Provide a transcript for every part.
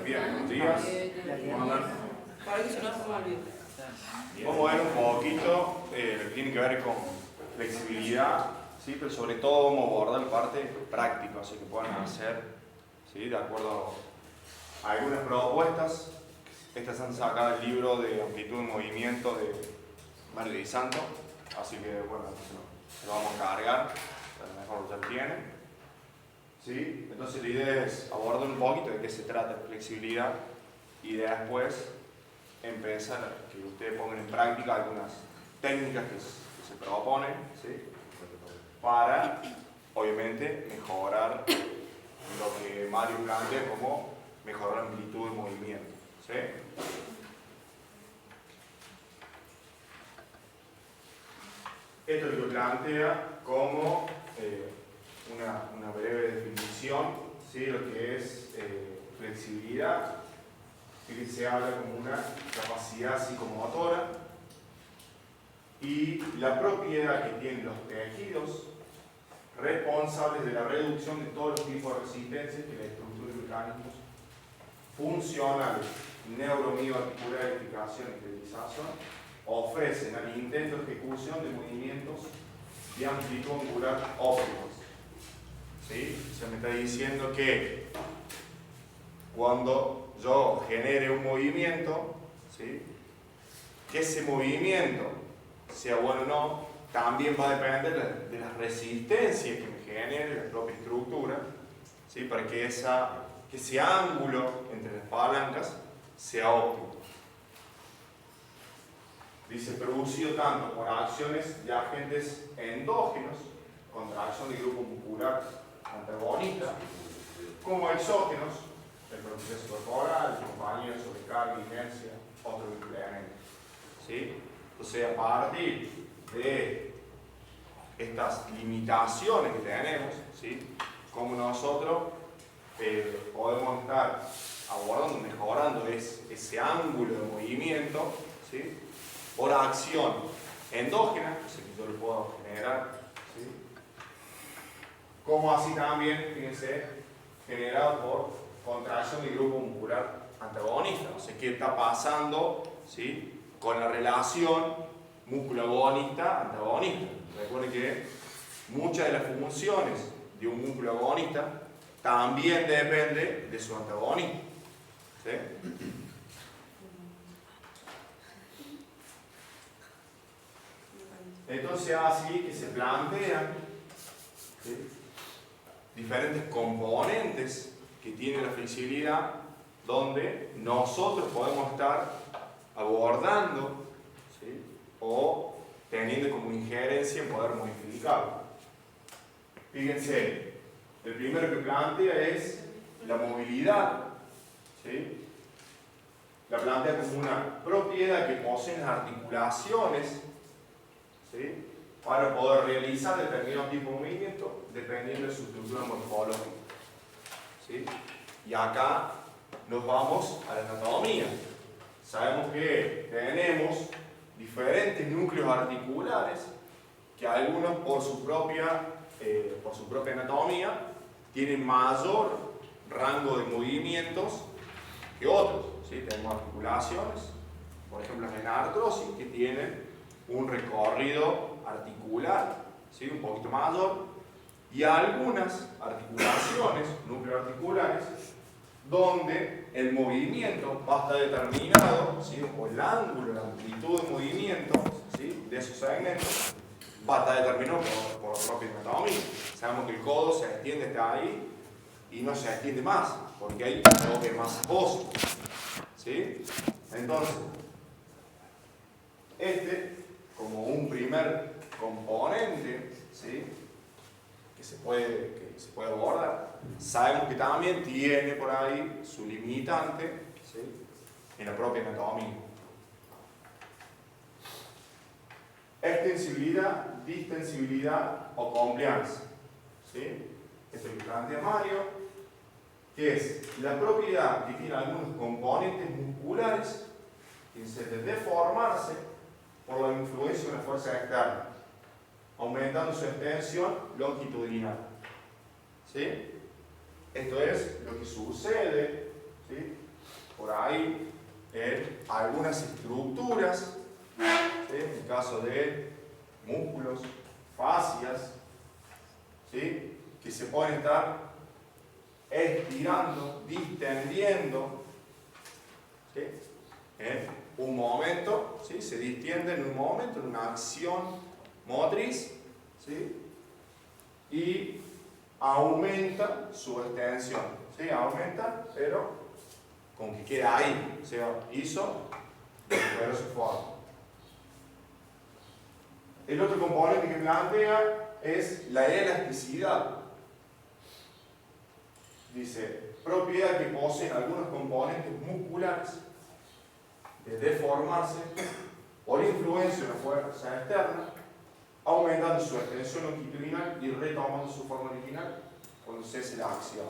Bien, buenos días. Vamos a ver un poquito lo que tiene que ver con flexibilidad, ¿sí? Pero sobre todo vamos a abordar la parte práctica, así que puedan hacer, ¿sí? De acuerdo a algunas propuestas. Estas han sacado el libro de Amplitud de Movimiento de Mario Di Santo, así que bueno, se lo vamos a cargar, a lo mejor ya lo tienen. ¿Sí? Entonces la idea es abordar un poquito de qué se trata la flexibilidad y después empezar a que ustedes pongan en práctica algunas técnicas que se proponen, ¿sí? Para, obviamente, mejorar lo que Mario plantea como mejorar la amplitud de movimiento, ¿sí? Esto lo plantea como una breve definición, ¿sí? Lo que es flexibilidad, que se habla como una capacidad psicomotora y la propiedad que tienen los tejidos responsables de la reducción de todos los tipos de resistencias que la estructura de mecanismos funcionales, neuromioarticular, fijación y estabilización ofrecen al intento de ejecución de movimientos de amplitud angular óptimos. ¿Sí? Se me está diciendo que cuando yo genere un movimiento, ¿sí? Que ese movimiento sea bueno o no, también va a depender de las resistencias que me genere la propia estructura, ¿sí? Para que ese ángulo entre las palancas sea óptimo. Dice, producido tanto por acciones de agentes endógenos, contracción de grupo muscular antagonista, como exógenos, el proceso corporal, compañía, sobrecarga, inercia, otro elemento. ¿Sí? Entonces, a partir de estas limitaciones que tenemos, ¿sí? Como nosotros podemos estar abordando, mejorando ese ángulo de movimiento, ¿sí? Por acción endógena, o sea que yo lo puedo generar, ¿sí? Como así también, fíjense, generado por contracción del grupo muscular antagonista. O sea, ¿qué está pasando, ¿sí? Con la relación músculo agonista-antagonista? Recuerden que muchas de las funciones de un músculo agonista también depende de su antagonista. ¿Sí? Entonces así que se plantean, ¿sí? Diferentes componentes que tiene la flexibilidad donde nosotros podemos estar abordando, ¿sí? O teniendo como injerencia en poder modificarlo. Fíjense, el primero que plantea es la movilidad, ¿sí? La plantea como una propiedad que poseen las articulaciones, ¿sí? Para poder realizar determinado tipo de movimiento dependiendo de su estructura morfológica. ¿Sí? Y acá nos vamos a la anatomía. Sabemos que tenemos diferentes núcleos articulares que algunos por su propia anatomía tienen mayor rango de movimientos que otros. ¿Sí? Tenemos articulaciones, por ejemplo las artrosis, que tienen un recorrido articular, ¿sí? Un poquito mayor, y algunas articulaciones, núcleos articulares, donde el movimiento va a estar determinado, ¿sí? O el ángulo, la amplitud de movimiento, ¿sí? De esos segmentos va a estar determinado por la propia anatomía. Sabemos que el codo se extiende hasta ahí y no se extiende más, porque hay algo que es más apoyo, ¿sí? Entonces, como un primer componente, ¿sí? que se puede abordar. Sabemos que también tiene por ahí su limitante, ¿sí? en la propia anatomía. Extensibilidad, distensibilidad o compliance. ¿Sí? Esto es lo que plantea Mario, que es la propiedad que tiene algunos componentes musculares que se de deformarse por la influencia de una fuerza externa, aumentando su extensión longitudinal. ¿Sí? Esto es lo que sucede, ¿sí?, por ahí en algunas estructuras, ¿sí?, en el caso de músculos, fascias, ¿sí?, que se pueden estar estirando, distendiendo, ¿sí?, en un momento, ¿sí?, se distiende en un momento, en una acción motriz, ¿sí?, y aumenta su extensión, ¿sí?, aumenta, pero con que queda ahí, o sea, hizo, recupera su forma. El otro componente que plantea es la elasticidad. Dice, propiedad que poseen algunos componentes musculares de deformarse por influencia de una fuerza externa, aumentando su extensión longitudinal y retomando su forma original cuando cese la acción.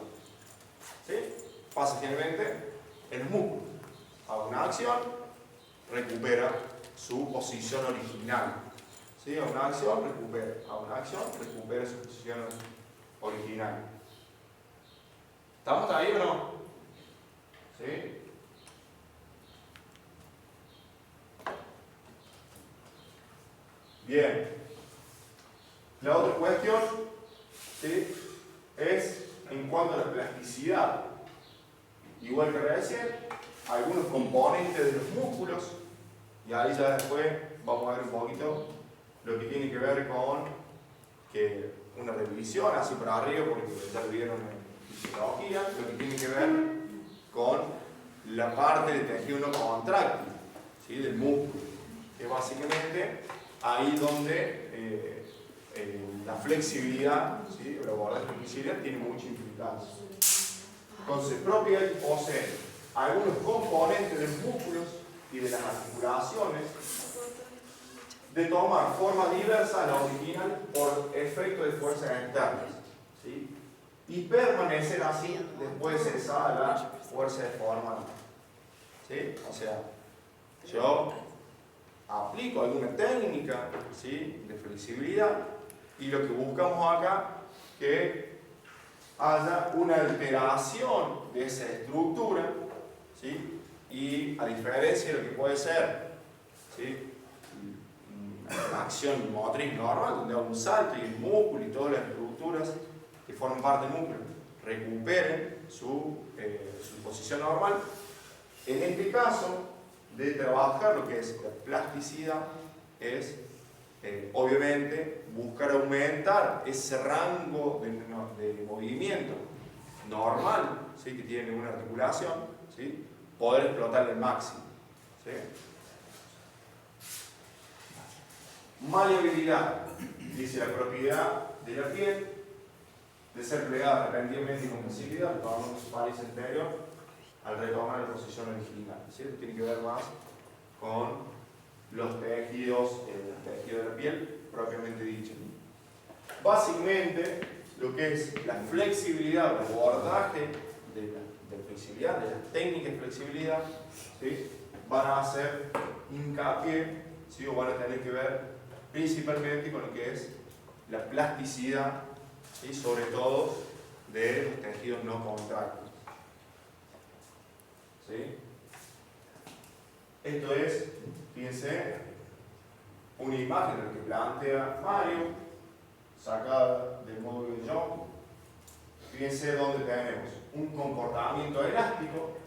¿Sí? Pasa generalmente en los músculos. A una acción, recupera su posición original. ¿Sí? A una acción, recupera su posición original. ¿Estamos ahí o no? ¿Sí? Bien. La otra cuestión, ¿sí?, es en cuanto a la plasticidad. Igual que recién, algunos componentes de los músculos, y ahí ya después vamos a ver un poquito lo que tiene que ver con que una revisión así por arriba, porque ya lo vieron en fisiología, lo que tiene que ver con la parte del tejido no contráctil, ¿sí?, del músculo, que básicamente ahí donde la flexibilidad, ¿sí?, o la abordaje flexibilidad tiene mucha implicancia. Entonces, propiedad que posee algunos componentes de los músculos y de las articulaciones de tomar forma diversa a la original por efecto de fuerzas externas, ¿sí?, y permanecer así después de cesar la fuerza deformante. ¿Sí? O sea, yo aplico alguna técnica, ¿sí?, de flexibilidad, y lo que buscamos acá que haya una alteración de esa estructura, ¿sí?, y a diferencia de lo que puede ser, ¿sí?, una acción motriz normal, donde hago un salto y el músculo y todas las estructuras que forman parte del músculo recuperen su posición normal. En este caso, de trabajar lo que es la plasticidad, es obviamente buscar aumentar ese rango de movimiento normal, ¿sí?, que tiene una articulación, ¿sí?, poder explotarle al máximo. ¿Sí? Maleabilidad, dice la propiedad de la piel de ser plegada repentinamente y con facilidad, retomando su país anterior al retomar la posición original. ¿Sí? Esto tiene que ver más con los tejidos, el tejido de la piel propiamente dicho. Básicamente, lo que es la flexibilidad, el abordaje de flexibilidad, de las técnicas de flexibilidad, ¿sí?, van a hacer hincapié, ¿sí?, o van a tener que ver principalmente con lo que es la plasticidad, ¿sí?, sobre todo de los tejidos no contráctiles. ¿Sí? Esto es, fíjense, una imagen en la que plantea Mario, sacada del módulo de Young. Fíjense dónde tenemos un comportamiento elástico,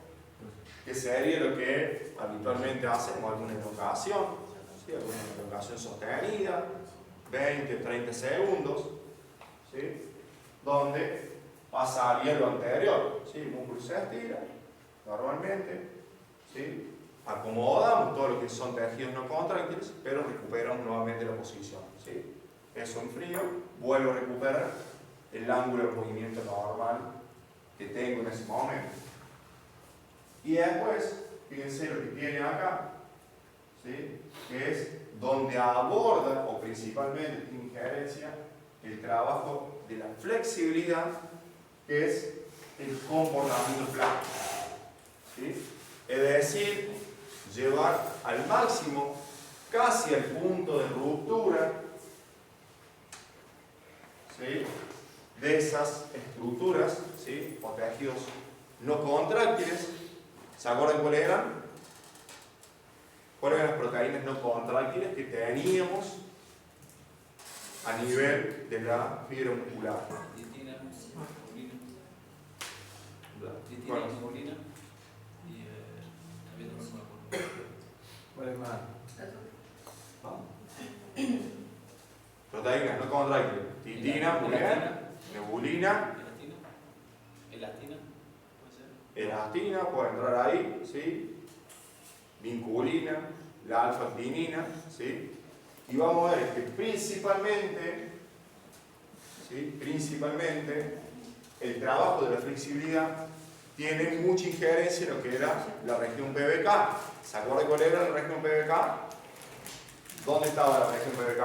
que sería lo que habitualmente hacemos alguna elongación, ¿sí?, alguna elongación sostenida, 20, 30 segundos, ¿sí?, donde pasaría lo anterior, ¿sí?, el músculo se estira normalmente, ¿sí?, acomodamos todo lo que son tejidos no contráctiles, pero recuperamos nuevamente la posición, ¿sí?, eso en frío, vuelvo a recuperar el ángulo de movimiento normal que tengo en ese momento. Y después, fíjense lo que tiene acá, ¿sí? Que es donde aborda, o principalmente tiene injerencia, el trabajo de la flexibilidad, que es el comportamiento plástico, ¿sí? Es decir, llevar al máximo, casi al punto de ruptura, ¿sí? De esas estructuras, ¿sí? O tejidos no contráctiles. ¿Se acuerdan cuáles eran? ¿Cuáles eran las proteínas no contráctiles que teníamos a nivel de la fibra muscular? Titina, Bueno. insulina y también no me acuerdo. ¿Cuál es más? Proteínas no contráctiles. Titina, nebulina, Elastina, puede ser. elastina, puede entrar ahí, ¿sí? Vinculina, la alfa-actinina, ¿sí? Y vamos a ver que principalmente, ¿sí? Principalmente, el trabajo de la flexibilidad tiene mucha injerencia en lo que era la región PBK. ¿Se acuerdan cuál era la región PBK? ¿Dónde estaba la región PBK?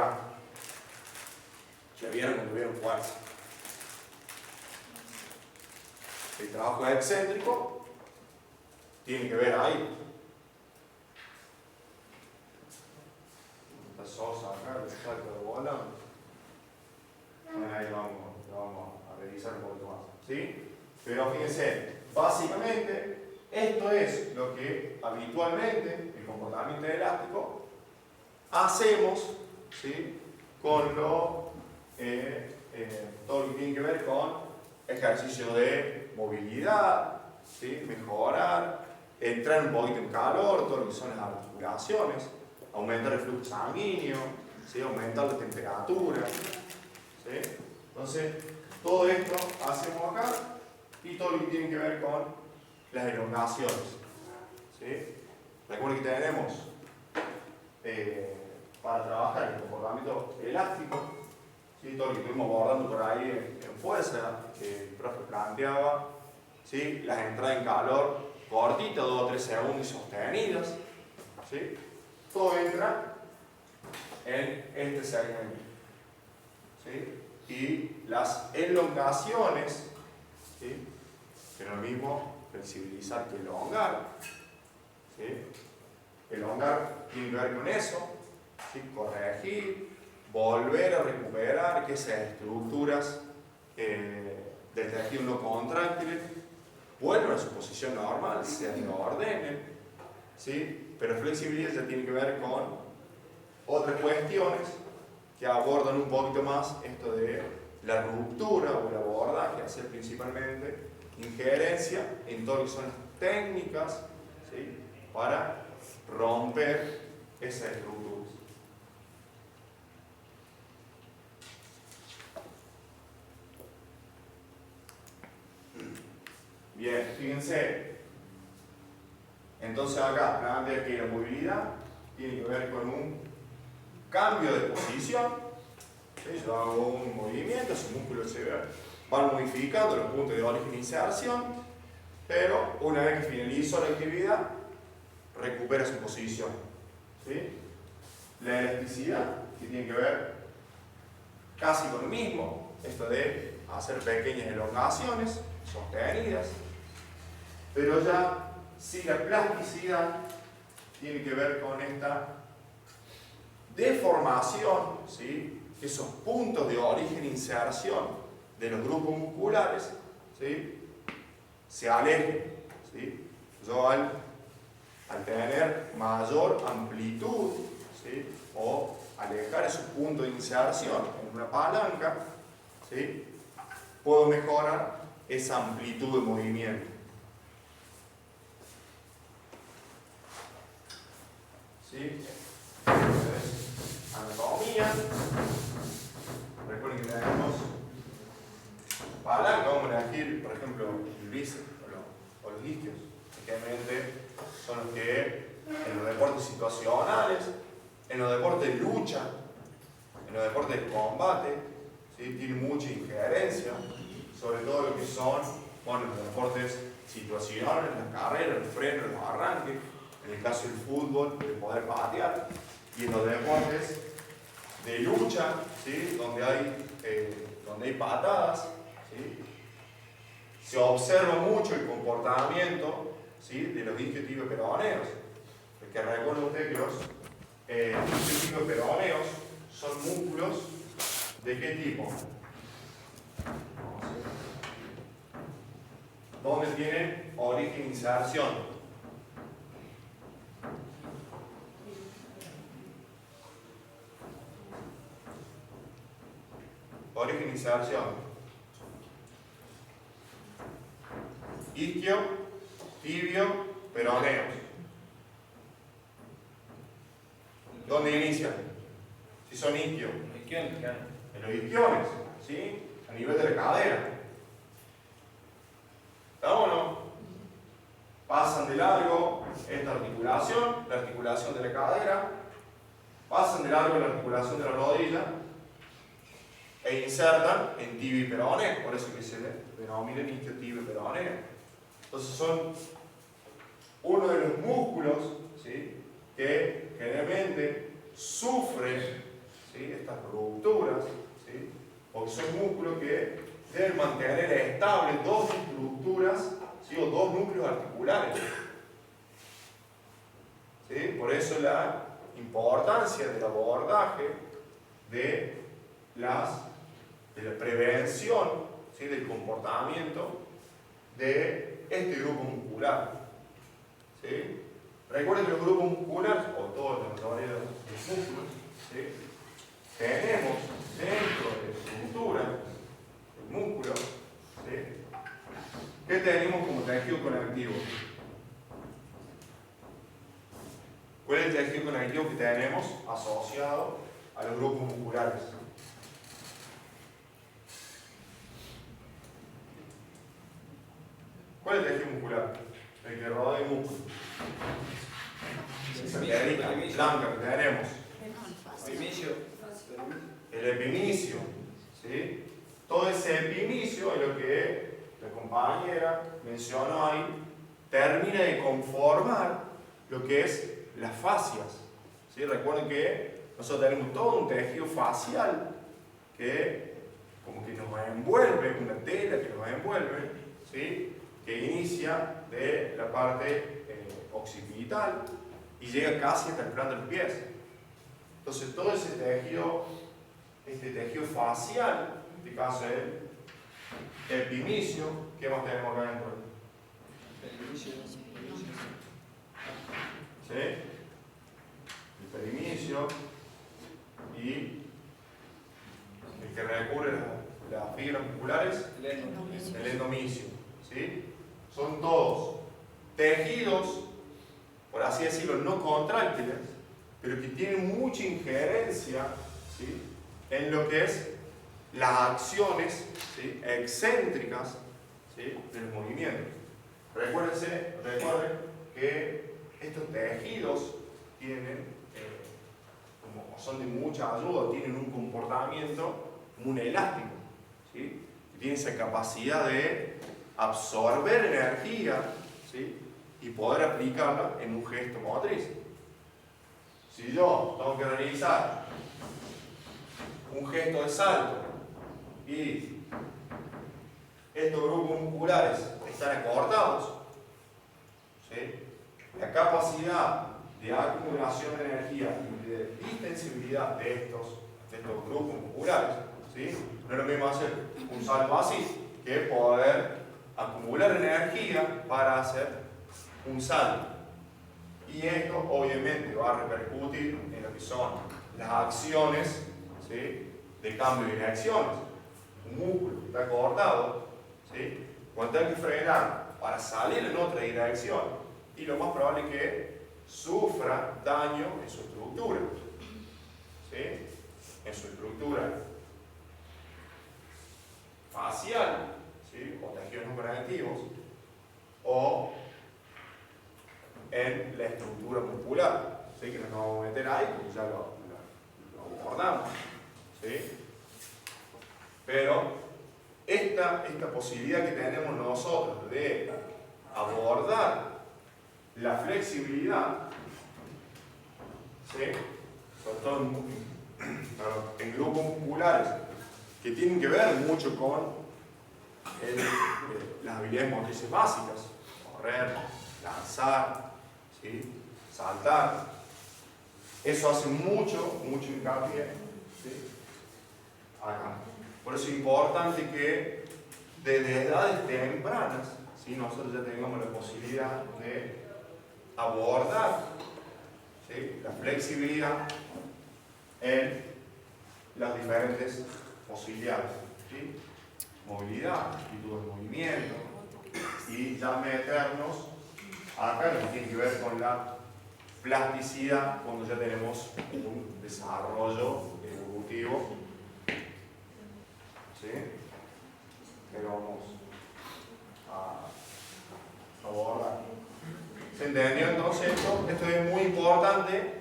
Ya vieron cuando vieron cuarzo. El trabajo es excéntrico, tiene que ver ahí. Esta sosa acá, el salto de bola. Bueno, ahí vamos a revisar un poquito más, ¿sí? Pero fíjense, básicamente esto es lo que habitualmente el comportamiento elástico hacemos, ¿sí? Con todo lo que tiene que ver con ejercicio de movilidad, ¿sí? Mejorar, entrar un poquito en calor, todo lo que son las articulaciones, aumentar el flujo sanguíneo, ¿sí? Aumentar la temperatura, ¿sí? Entonces, todo esto hacemos acá y todo lo que tiene que ver con las elongaciones, ¿sí? Recuerden que tenemos para trabajar el comportamiento elástico, ¿sí? Todo lo que estuvimos abordando por ahí en fuerza, que el profe planteaba, ¿sí? Las entradas en calor cortitas, 2 o 3 segundos y sostenidas, ¿sí? Todo entra en este segmento, ¿sí? Y las elongaciones, ¿sí? Que no es lo mismo flexibilizar que elongar, ¿sí? Elongar tiene que ver con eso, ¿sí? Corregir, volver a recuperar que esas estructuras del tejido no contráctil vuelvan a su posición normal, se reordenen, ¿sí? Pero flexibilidad ya tiene que ver con otras cuestiones que abordan un poquito más esto de la ruptura o el abordaje, hacer principalmente injerencia en todo lo que son las técnicas, ¿sí? Para romper esas estructuras. Bien, fíjense. Entonces acá plantea que la movilidad tiene que ver con un cambio de posición. ¿Sí? Yo hago un movimiento, esos músculos se van modificando los puntos de origen e inserción, pero una vez que finalizó la actividad, recupera su posición. ¿Sí? La elasticidad, que tiene que ver casi con lo mismo, esto de hacer pequeñas elongaciones sostenidas, pero ya si la plasticidad tiene que ver con esta deformación, ¿sí? Esos puntos de origen e inserción de los grupos musculares, ¿sí? Se alejen, ¿sí? Yo al tener mayor amplitud, ¿sí? O alejar esos puntos de inserción en una palanca, ¿sí? Puedo mejorar esa amplitud de movimiento. ¿Sí? Entonces, anatomía. Recuerden que tenemos palanca, vamos a elegir, por ejemplo, el bíceps o los isquios. Generalmente son los que en los deportes situacionales, en los deportes de lucha, en los deportes de combate, ¿sí? Tienen mucha injerencia, sobre todo lo que son, bueno, los deportes situacionales, las carreras, los frenos, los arranques, en el caso del fútbol, de poder patear, y en los deportes de lucha, ¿sí? donde hay patadas, ¿sí? Se observa mucho el comportamiento, ¿sí? de los isquiotibios-peroneos. Porque recuerden ustedes que los isquiotibios-peroneos son músculos ¿de qué tipo? ¿Dónde tienen origen e inserción? Origen e inserción. Isquio, tibio, peroneos. ¿Dónde inician? Si son isquios. En los isquiones, ¿sí? A nivel de la cadera. ¿Está o no? Pasan de largo esta articulación, la articulación de la cadera, pasan de largo la articulación de la rodilla e insertan en tibio y peroneo, por eso que se denomina isquio, tibio y peroneo. Entonces son uno de los músculos, ¿sí? que generalmente sufren, ¿sí? estas rupturas, ¿sí? porque son músculos que deben mantener estables dos estructuras, ¿sí? o dos núcleos articulares. ¿Sí? Por eso la importancia del abordaje de la prevención, ¿sí? del comportamiento de este grupo muscular. ¿Sí? Recuerden que los grupos musculares, o todos los músculos, ¿sí? tenemos dentro de la estructura del músculo, ¿sí? ¿qué tenemos como tejido conectivo? ¿Cuál es el tejido conectivo que tenemos asociado a los grupos musculares? ¿Cuál es el tejido muscular? El que rodea el músculo. Esa telita blanca que tenemos. El epimicio. ¿Sí? Todo ese epimicio es lo que la compañera mencionó ahí, termina de conformar lo que es las fascias. ¿Sí? Recuerden que nosotros tenemos todo un tejido facial que como que nos envuelve, una tela que nos envuelve, ¿sí? que inicia de la parte occipital y llega casi hasta el plano de los pies. Entonces todo ese tejido, este tejido facial, en este caso el epimicio, ¿qué más tenemos acá dentro? ¿Sí? El perimicio y el que recubre las fibras musculares, el endomicio. ¿Sí? Son todos tejidos, por así decirlo, no contráctiles, pero que tienen mucha injerencia, ¿sí? en lo que es las acciones, ¿sí? excéntricas, ¿sí? de los movimientos. Recuerden que estos tejidos tienen, como son de mucha ayuda, tienen un comportamiento como un elástico, ¿sí? que tiene esa capacidad de absorber energía, ¿sí? y poder aplicarla en un gesto motriz. Si yo tengo que realizar un gesto de salto y estos grupos musculares están acortados, ¿sí? la capacidad de acumulación de energía y de distensibilidad de estos grupos musculares, ¿sí? no es lo mismo hacer un salto así que poder acumular energía para hacer un salto. Y esto obviamente va a repercutir en lo que son las acciones, ¿sí? de cambio de direcciones. Un músculo que está cortado, ¿sí? cuando hay que frenar para salir en otra dirección, y lo más probable es que sufra daño en su estructura, ¿sí? en su estructura facial, ¿sí? o tejidos no conectivos, o en la estructura muscular, ¿sí? que no nos vamos a meter ahí porque ya lo abordamos, ¿sí? pero esta posibilidad que tenemos nosotros de abordar la flexibilidad, ¿sí? Sobre todo en grupos musculares que tienen que ver mucho con las habilidades motrices básicas, correr, lanzar, ¿sí? Saltar. Eso hace mucho hincapié, ¿sí? Acá. Por eso es importante que desde edades tempranas, ¿sí? Nosotros ya tengamos la posibilidad de abordar, ¿sí? La flexibilidad en las diferentes posibilidades, ¿sí? Movilidad, actitud de movimiento, y ya meternos acá en lo que tiene que ver con la plasticidad cuando ya tenemos un desarrollo evolutivo, ¿sí? Que vamos a abordar. ¿Se entendió entonces esto? Esto es muy importante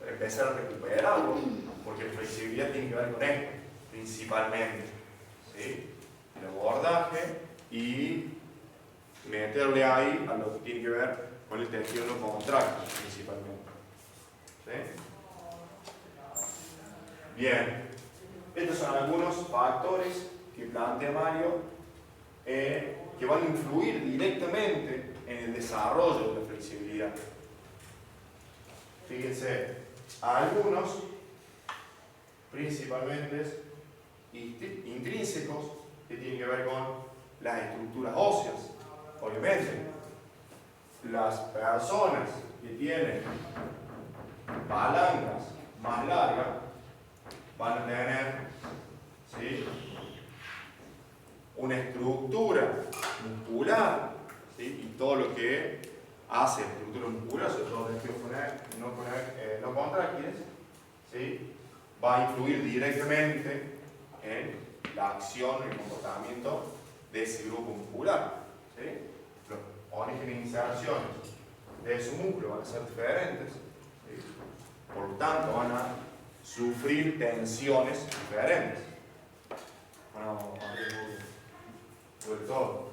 para empezar a recuperarlo, porque la flexibilidad tiene que ver con esto, principalmente, ¿sí? El abordaje y meterle ahí a lo que tiene que ver con el tejido no contráctil, principalmente. ¿Sí? Bien, estos son algunos factores que plantea Mario que van a influir directamente en el desarrollo de la flexibilidad. Fíjense, algunos principalmente intrínsecos que tienen que ver con las estructuras óseas. Obviamente, las personas que tienen palancas más largas van a tener, ¿sí? Una estructura muscular, ¿sí? Y todo lo que hace la estructura muscular, sobre todo tejidos no contráctiles, ¿sí? Va a influir directamente en la acción, el comportamiento de ese grupo muscular, ¿sí? Los orígenes e inserciones de ese músculo van a ser diferentes, ¿sí? Por lo tanto van a sufrir tensiones diferentes. Bueno, sobre todo.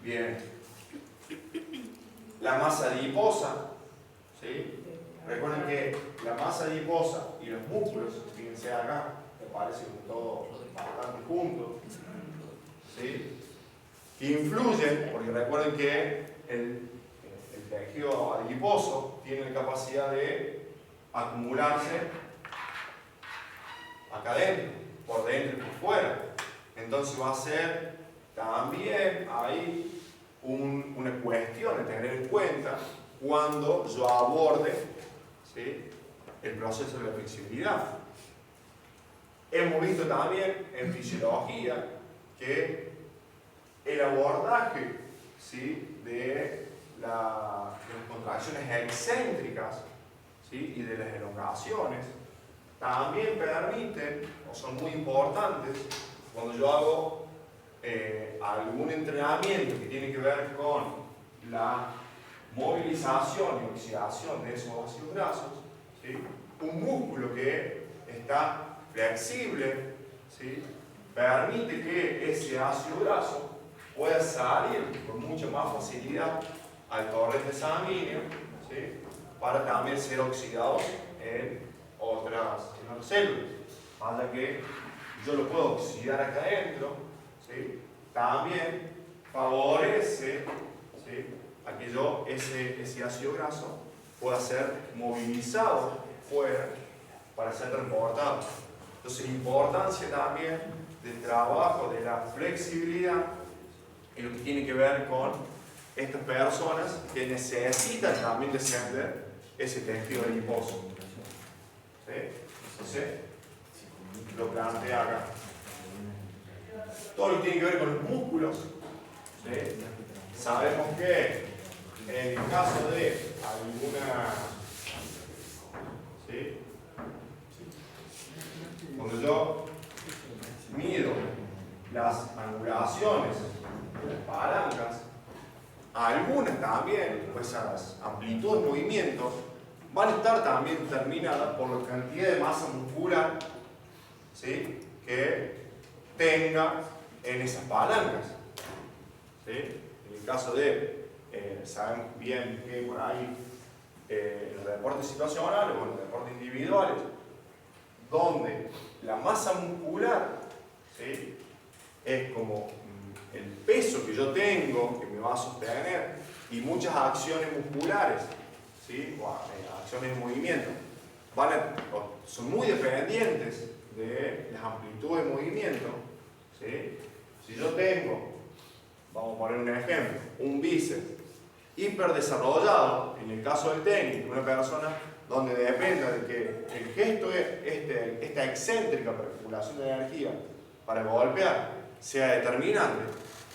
Bien. La masa adiposa, ¿sí? Recuerden que la masa adiposa y los músculos, fíjense acá, que parecen todo bastante juntos, ¿sí? Que influyen, porque recuerden que el tejido adiposo tiene la capacidad de acumularse acá adentro, por dentro y por fuera. Entonces va a ser también ahí una cuestión a tener en cuenta cuando yo aborde, ¿sí? El proceso de la flexibilidad. Hemos visto también en fisiología que el abordaje, ¿sí? de las contracciones excéntricas, ¿sí? Y de las elongaciones también permiten o son muy importantes cuando yo hago algún entrenamiento que tiene que ver con la movilización y oxidación de esos óseos grasos, ¿sí? Un músculo que está flexible, ¿sí? Permite que ese ácido graso pueda salir con mucha más facilidad al torrente sanguíneo, ¿sí? Para también ser oxidados en otras células. Vaya que yo lo puedo oxidar acá adentro, ¿sí? También favorece, ¿sí? A que ese ácido graso pueda ser movilizado fuera para ser transportado. Entonces, la importancia también del trabajo de la flexibilidad en lo que tiene que ver con estas personas que necesitan también descender ese tejido adiposo. ¿Sí? Entonces, lo plantea acá. Todo lo que tiene que ver con los músculos, ¿sí? Sabemos que en el caso de alguna, ¿sí? Cuando yo mido las angulaciones de las palancas, algunas también, pues esas amplitudes de movimiento, van a estar también determinadas por la cantidad de masa muscular, ¿sí? Que tenga en esas palancas, ¿sí? En el caso de sabemos bien que por ahí en los deportes situacionales o en los deportes individuales, donde la masa muscular, ¿sí?, es como el peso que yo tengo, que me va a sostener, y muchas acciones musculares, ¿sí?, o acciones de movimiento, son muy dependientes de las amplitudes de movimiento, ¿sí? Si yo tengo, vamos a poner un ejemplo, un bíceps hiperdesarrollado, en el caso del tenis, una persona donde dependa de que el gesto, esta excéntrica perculación de energía para golpear, sea determinante,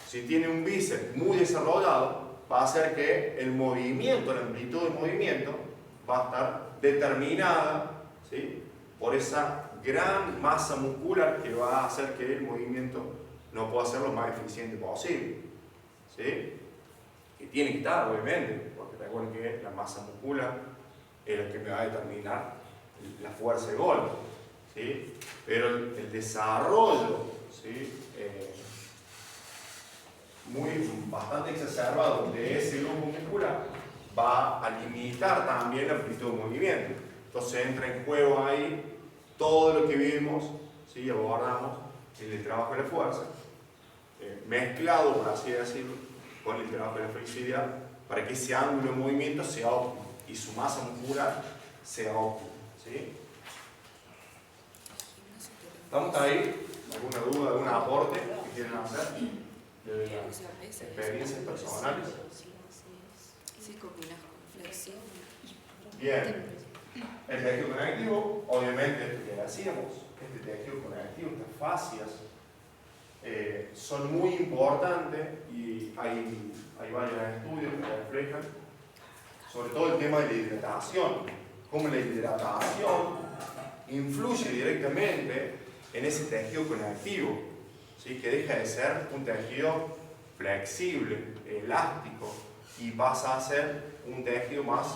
si tiene un bíceps muy desarrollado, va a hacer que el movimiento, la amplitud de movimiento, va a estar determinada, ¿sí?, por esa gran masa muscular que va a hacer que el movimiento no pueda ser lo más eficiente posible, ¿sí? Que tiene que estar, obviamente, porque recuerden que la masa muscular es la que me va a determinar la fuerza de golpe, ¿sí? Pero el desarrollo, ¿sí?, bastante exacerbado de ese grupo muscular va a limitar también la amplitud de movimiento. Entonces entra en juego ahí todo lo que vimos, ¿sí?, abordamos en el trabajo de la fuerza, mezclado, por así decirlo, con el trabajo de la flexibilidad, para que ese ángulo de movimiento sea óptimo y su masa muscular sea óptima, ¿sí? ¿Estamos ahí? ¿Alguna duda, algún aporte que quieran hacer de las experiencias personales? Si combinas con flexión. Bien. El tejido conectivo, obviamente, esto que decíamos, este tejido conectivo, estas fascias, son muy importantes y hay varios estudios que lo reflejan, sobre todo el tema de la hidratación, cómo la hidratación influye directamente en ese tejido conectivo, ¿sí?, que deja de ser un tejido flexible, elástico, y pasa a ser un tejido más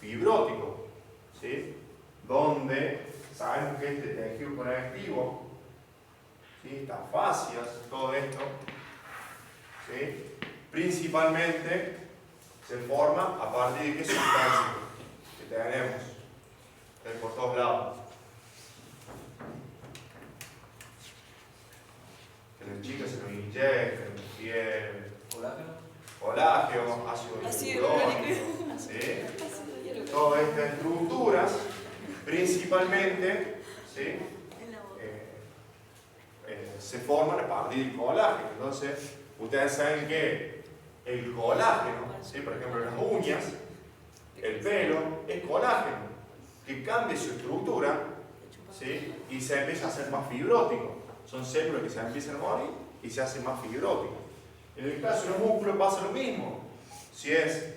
fibrótico, ¿sí?, donde sabemos que este tejido conectivo, ¿sí?, estas fascias, todo esto, ¿sí?, principalmente se forma a partir de qué sustancia que tenemos por todos lados. Que los chicos se lo inyectan, piel, colágeno, ácido hialurónico, ¿sí?, todas estas estructuras principalmente, ¿sí?, se forman a partir del colágeno. Entonces, ustedes saben que el colágeno, ¿sí?, por ejemplo, las uñas, el pelo, es colágeno, que cambia su estructura, ¿sí?, y se empieza a hacer más fibrótico. Son células que se empiezan a morir y se hacen más fibróticas. En el caso de los músculos pasa lo mismo. Si es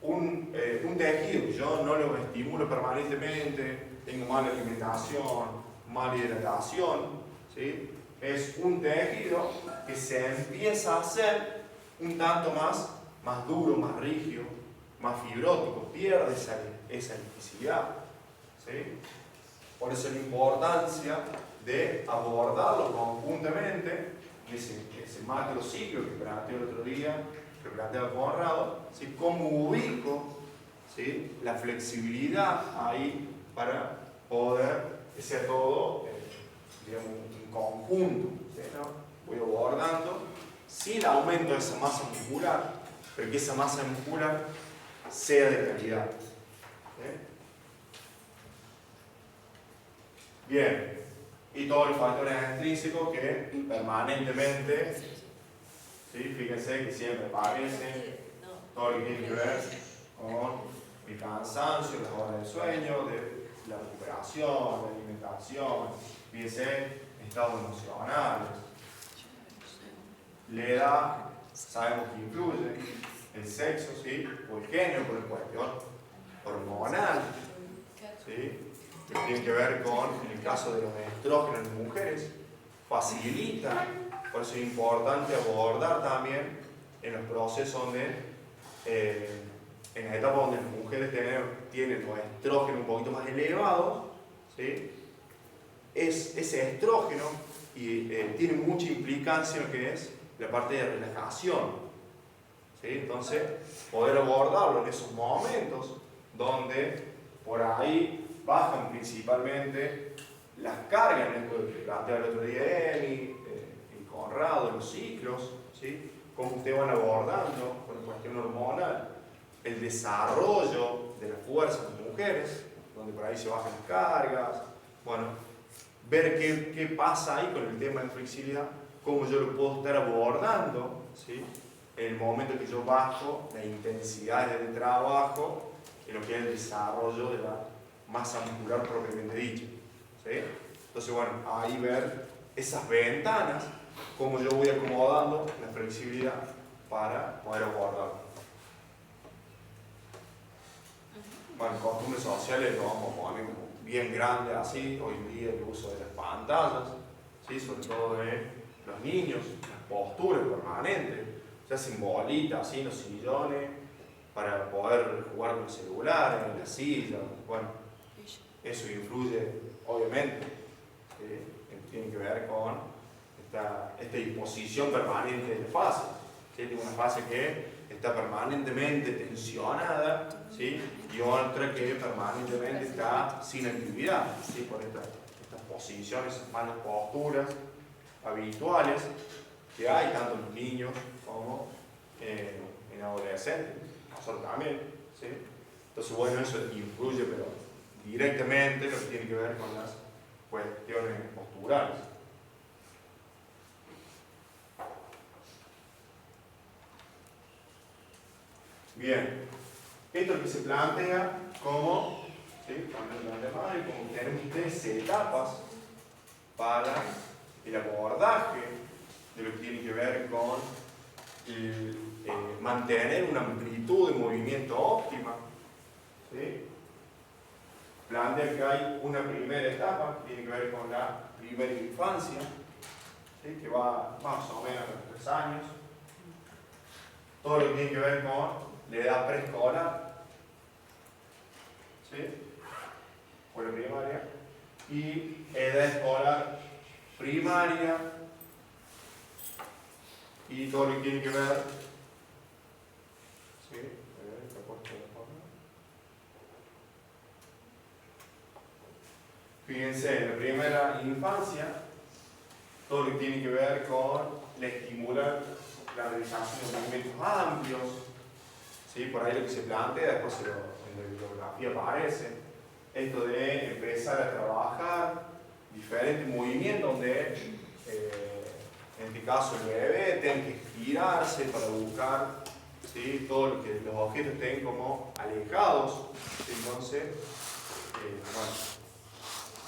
un tejido, yo no lo estimulo permanentemente, tengo mala alimentación, mala hidratación, ¿sí?, es un tejido que se empieza a hacer un tanto más duro, más rígido, más fibrótico, pierde esa elasticidad, ¿sí? Por eso la importancia de abordarlo conjuntamente en ese macrociclo que planteó el otro día, que planteaba Conrado, ¿sí?, cómo ubico, ¿sí?, la flexibilidad ahí para poder que sea todo, digamos, un conjunto, ¿sí?, ¿no? Voy abordando sin aumento de esa masa muscular, pero que esa masa muscular sea de calidad, ¿sí? Bien, y todos los factores extrínsecos que permanentemente, ¿sí?, fíjense que siempre aparecen, todo lo que tiene que ver con el cansancio, las horas de sueño, de la recuperación, la alimentación, fíjense, estados emocionales. La edad, sabemos que influye, el sexo, ¿sí?, o el género, por cuestión hormonal, ¿sí?, que tiene que ver con, en el caso de los estrógenos en mujeres, facilita, por eso es importante abordar también en los procesos donde, en las etapas donde las mujeres tienen los estrógenos un poquito más elevados, ¿sí?, ese estrógeno tiene mucha implicancia en lo que es la parte de relajación, ¿sí? ¿sí? Entonces, poder abordarlo en esos momentos donde por ahí bajan principalmente las cargas, en esto que planteaba el otro día Emi, y Conrado, los ciclos, ¿sí? Cómo ustedes van abordando con la cuestión hormonal, el desarrollo de la fuerza de las mujeres, donde por ahí se bajan las cargas, bueno, ver qué pasa ahí con el tema de flexibilidad, cómo yo lo puedo estar abordando, ¿sí? En el momento que yo bajo la intensidad del trabajo, en lo que es el desarrollo de la masa muscular propiamente dicha, ¿sí? Entonces, bueno, ahí ver esas ventanas, cómo yo voy acomodando la flexibilidad para poder abordarlo. Bueno, costumbres sociales lo vamos a poner como bien grande así, hoy en día el uso de las pantallas, ¿sí? Sobre todo de los niños, las posturas permanentes, ya sin bolitas, así en los sillones, para poder jugar con el celular, en la silla, bueno, eso influye obviamente, tiene que ver con esta disposición permanente de la fase, ¿sí? Tiene una fase que está permanentemente tensionada, ¿sí? Y otra que permanentemente está sin actividad, ¿sí? Por estas posiciones, malas posturas habituales que hay tanto en los niños como en adolescentes, nosotros también, ¿sí? Entonces, bueno, eso influye, pero directamente lo que tiene que ver con las cuestiones posturales. Bien, esto es lo que se plantea como, ¿sí? Como tenemos 3 etapas para el abordaje de lo que tiene que ver con mantener una amplitud de movimiento óptima, ¿sí? Plantea que hay una primera etapa que tiene que ver con la primera infancia, ¿sí? Que va más o menos a los 3 años. Todo lo que tiene que ver con la edad preescolar, ¿sí? Escuela primaria, y edad escolar primaria, y todo lo que tiene que ver, ¿sí? Fíjense, en la primera infancia, todo lo que tiene que ver con estimular la realización de movimientos amplios, ¿sí? Por ahí lo que se plantea, después en la bibliografía aparece, esto de empezar a trabajar diferentes movimientos donde, en este caso el bebé, tiene que estirarse para buscar, ¿sí? Todo lo que los objetos estén como alejados. Entonces, bueno,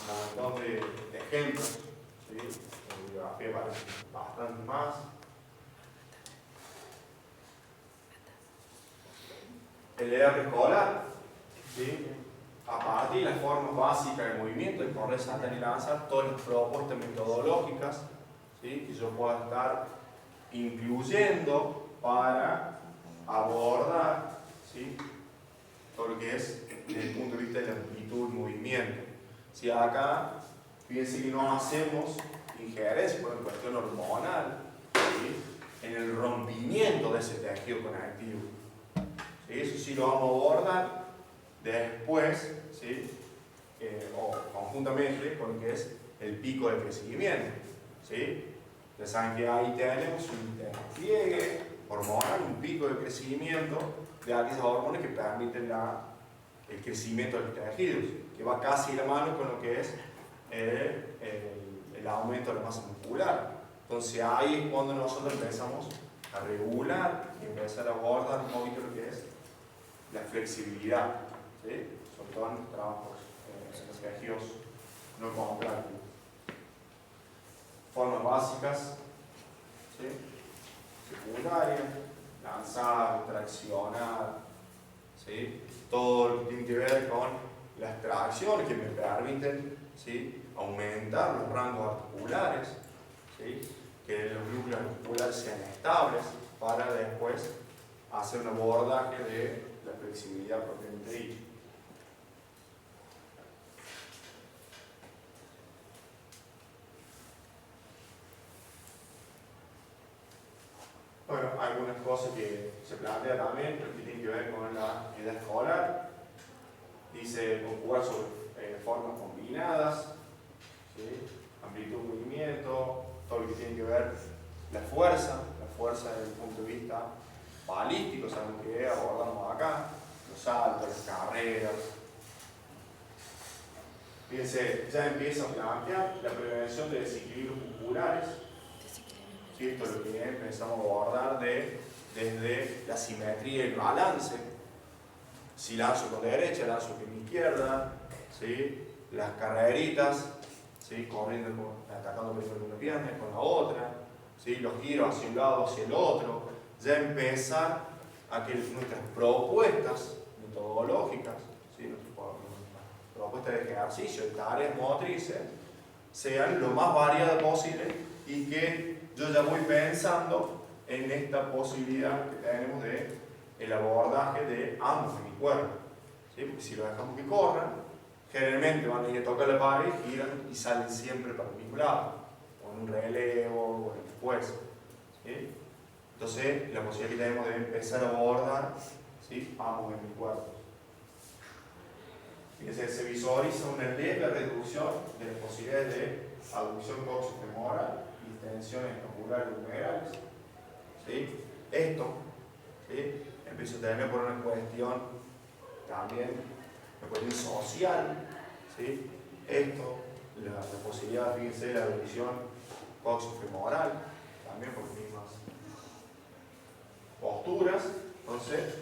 un montón de ejemplos, ¿sí? En la bibliografía aparece bastante más. En la edad preescolar, ¿sí? A partir de las formas básicas del movimiento, de correr, saltar y lanzar, todas las propuestas metodológicas, ¿sí? Que yo pueda estar incluyendo para abordar, ¿sí? Todo lo que es desde el punto de vista de la amplitud del movimiento. Si acá, fíjense que no hacemos injerencia por una cuestión hormonal, ¿sí? En el rompimiento de ese tejido conectivo. ¿Sí? Eso sí lo vamos a abordar después, ¿sí? O conjuntamente con lo que es el pico de crecimiento, ¿sí? Ya saben que ahí tenemos un despliegue hormonal, un pico de crecimiento de aquellas hormonas que permiten el crecimiento de los tejidos, que va casi de la mano con lo que es el aumento de la masa muscular. Entonces ahí es cuando nosotros empezamos a regular y empezar a abordar un poquito lo que es la flexibilidad, ¿sí? Sobre todo en los trabajos en los tejidos no contráctiles. Formas básicas, ¿sí? Secundaria, lanzar, traccionar, ¿sí? Todo lo que tiene que ver con las tracciones que me permiten, ¿sí? Aumentar los rangos articulares, ¿sí? Que los núcleos articulares sean estables para después hacer un abordaje de la flexibilidad propiamente dicha. Bueno, algunas cosas que se plantea también, que tienen que ver con la edad escolar. Dice conjugar sobre formas combinadas, ¿sí? Amplitud, movimiento, todo lo que tiene que ver la fuerza desde el punto de vista balístico, sabemos que abordamos acá, los saltos, las carreras. Fíjense, ya empieza a plantear la prevención de desequilibrios musculares. ¿Sí? Esto es lo que empezamos a abordar desde la simetría y el balance. Si lanzo con derecha, lanzo con izquierda, ¿sí? Las carreritas, ¿sí? Corriendo, atacando primero con una pierna y con la otra, ¿sí? Los giros hacia un lado, hacia el otro. Ya empezar a que nuestras propuestas metodológicas, ¿sí? Nuestras propuestas de ejercicio, de tareas motrices, sean lo más variadas posible y que yo ya voy pensando en esta posibilidad que tenemos de el abordaje de ambos hemiscuerpos, ¿sí? Porque si lo dejamos que corran, generalmente van a ir a tocar la pared, giran y salen siempre para el mismo lado, o en un relevo, o en el después, ¿sí? Entonces, la posibilidad que tenemos de empezar a abordar, ¿sí? Ambos hemiscuerpos. Fíjense, se visualiza una leve reducción de las posibilidades de aducción coxofemoral y extensiones escapulares lumbrales, ¿sí? Esto, ¿sí? Empiezo a tener por una cuestión también, una cuestión social, ¿sí? Esto, la posibilidad, fíjense, de la aducción coxofemoral, también por las mismas posturas. Entonces,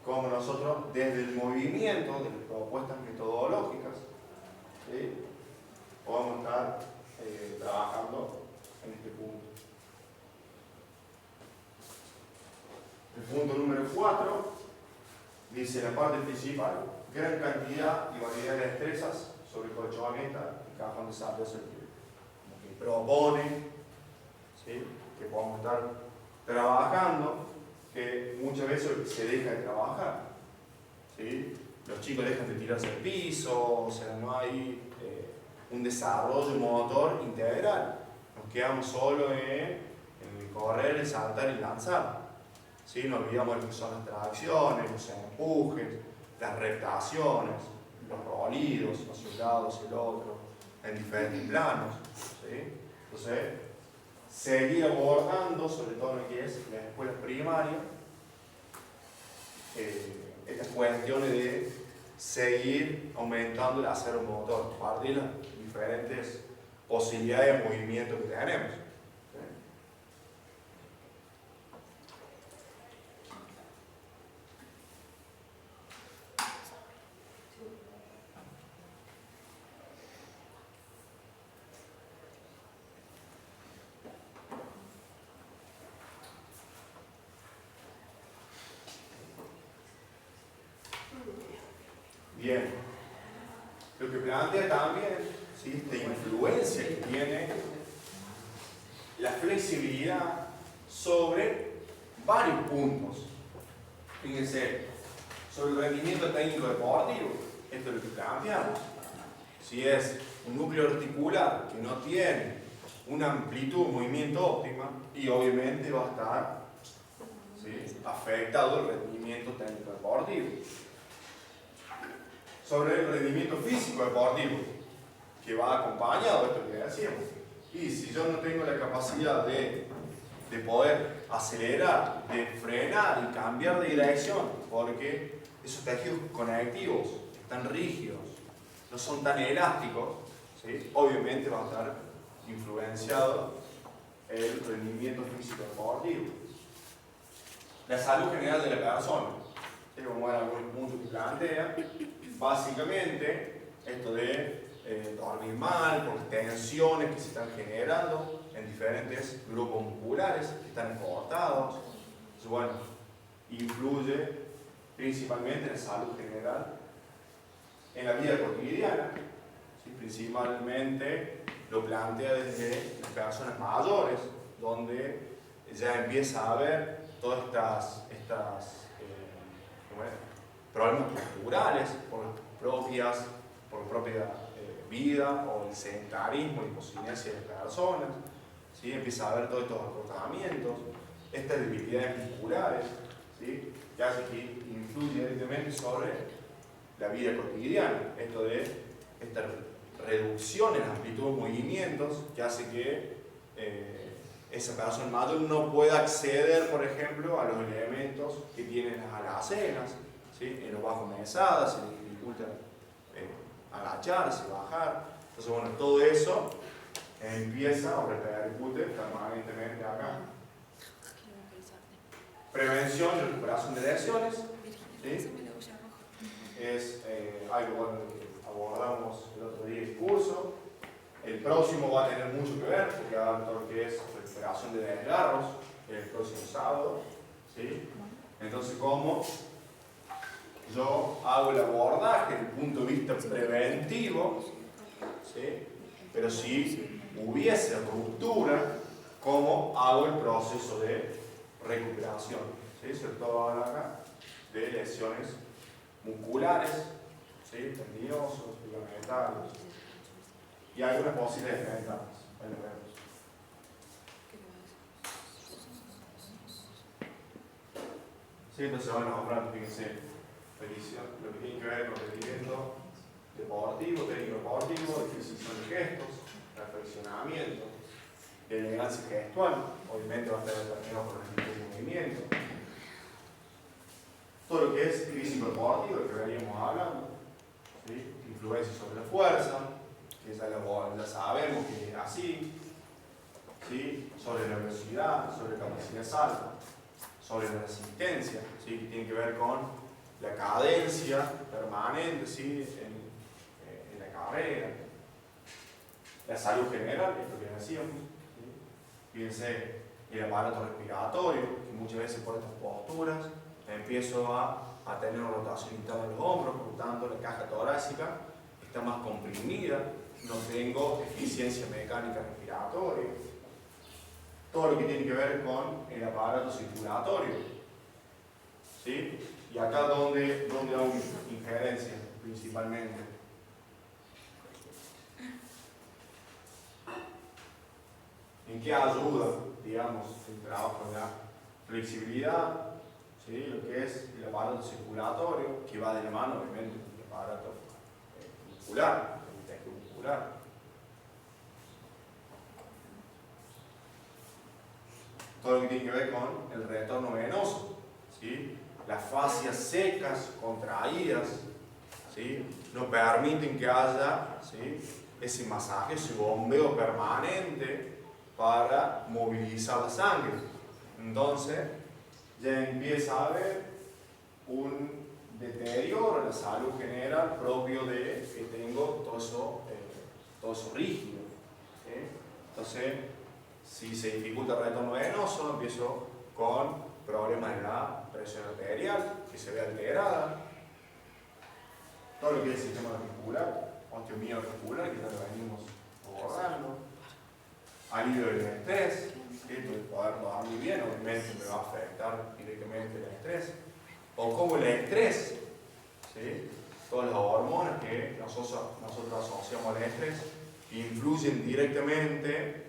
como nosotros desde el movimiento de las propuestas metodológicas, ¿sí? Podemos estar trabajando en este punto. El punto número 4 dice la parte principal: gran cantidad y variedad de destrezas sobre colchoneta y cajón de salto sentido. Como que propone, ¿sí? Que podamos estar trabajando, que muchas veces se deja de trabajar, ¿sí? Los chicos dejan de tirarse al piso, o sea, no hay un desarrollo motor integral. Nos quedamos solo en el correr, el saltar y lanzar, ¿sí? Nos olvidamos de lo que son las tracciones, los empujes, las reptaciones, los rolidos hacia un lado, hacia el otro, en diferentes planos, ¿sí? Entonces, seguir abordando, sobre todo en lo que es la escuela primaria, estas cuestiones de seguir aumentando el acero motor, a partir de las diferentes posibilidades de movimiento que tenemos. Bien, lo que plantea también, ¿sí? Esta influencia que tiene la flexibilidad sobre varios puntos. Fíjense, sobre el rendimiento técnico deportivo, esto es lo que planteamos. Si es un núcleo articular que no tiene una amplitud de movimiento óptima, y obviamente va a estar, ¿sí? Afectado el rendimiento técnico deportivo. Sobre el rendimiento físico deportivo, que va acompañado de esto que decíamos. Y si yo no tengo la capacidad de poder acelerar, de frenar y cambiar de dirección, porque esos tejidos conectivos están rígidos, no son tan elásticos, ¿sí? Obviamente va a estar influenciado el rendimiento físico deportivo. La salud general de la persona, ¿sí? Como era algún punto que plantea. Básicamente, esto de dormir mal, por tensiones que se están generando en diferentes grupos musculares que están cortados. Entonces, bueno, influye principalmente en la salud general, en la vida cotidiana, ¿sí? Principalmente lo plantea desde las personas mayores, donde ya empieza a haber todas estas problemas posturales por la propia vida o el sedentarismo y imposibilidad de las personas, ¿sí? Empieza a haber todos estos acortamientos, estas debilidades musculares, ¿sí? Que hace que influye directamente sobre la vida cotidiana. Esto de esta reducción en la amplitud de movimientos que hace que esa persona mayor no pueda acceder, por ejemplo, a los elementos que tienen las alacenas, ¿sí? En los bajos mesadas, se le dificulta agacharse, bajar. Entonces, bueno, todo eso empieza a repercute permanentemente acá. Prevención y recuperación de lesiones, ¿sí? Es algo bueno que abordamos el otro día en el curso. El próximo va a tener mucho que ver, porque va a haber todo lo que es recuperación de desgarros, el próximo sábado, ¿sí? Entonces, ¿cómo yo hago el abordaje desde el punto de vista preventivo? ¿Sí? Pero si hubiese ruptura, ¿cómo hago el proceso de recuperación? ¿Sí? Sobre todo habla acá de lesiones musculares, ¿sí? Tendinosos, ligamentarios y algunas posibles desventajas. Bueno, vemos. Sí, entonces van a nombrar, fíjense, lo que tiene que ver con rendimiento deportivo, técnico deportivo, definición de gestos, perfeccionamiento, de elegancia gestual, obviamente va a estar determinado por el tipo de movimiento. Todo lo que es físico deportivo, lo que veníamos hablando, ¿sí? Influencia sobre la fuerza, que ya sabemos que es así, ¿sí? Sobre la velocidad, sobre la capacidad salta, sobre la resistencia, ¿sí? Que tiene que ver con la cadencia permanente, ¿sí? En la carrera, la salud general, esto que decíamos, ¿sí? Fíjense el aparato respiratorio, que muchas veces por estas posturas empiezo a tener una rotación interna de los hombros, por lo tanto la caja torácica está más comprimida, no tengo eficiencia mecánica respiratoria. Todo lo que tiene que ver con el aparato circulatorio, ¿sí? Y acá donde hago injerencia principalmente. ¿En qué ayuda, digamos, el trabajo de la flexibilidad? ¿Sí? Lo que es el aparato circulatorio, que va de la mano, obviamente, con el aparato muscular, el tejido muscular. Todo lo que tiene que ver con el retorno venoso, ¿sí? Las fascias secas, contraídas, ¿sí? No permiten que haya, ¿sí? Ese masaje, ese bombeo permanente para movilizar la sangre. Entonces, ya empieza a haber un deterioro en la salud general propio de que tengo todo eso rígido, ¿sí? Entonces, si se dificulta el retorno venoso, empiezo con problemas de la presión arterial, que se ve alterada. Todo lo que es el sistema reticular, osteomielina reticular, que ya lo venimos abordando. Alivio del estrés, esto de poder dormir bien, obviamente me va a afectar directamente el estrés. O como el estrés, ¿sí? Todas las hormonas que nosotros asociamos al estrés influyen directamente,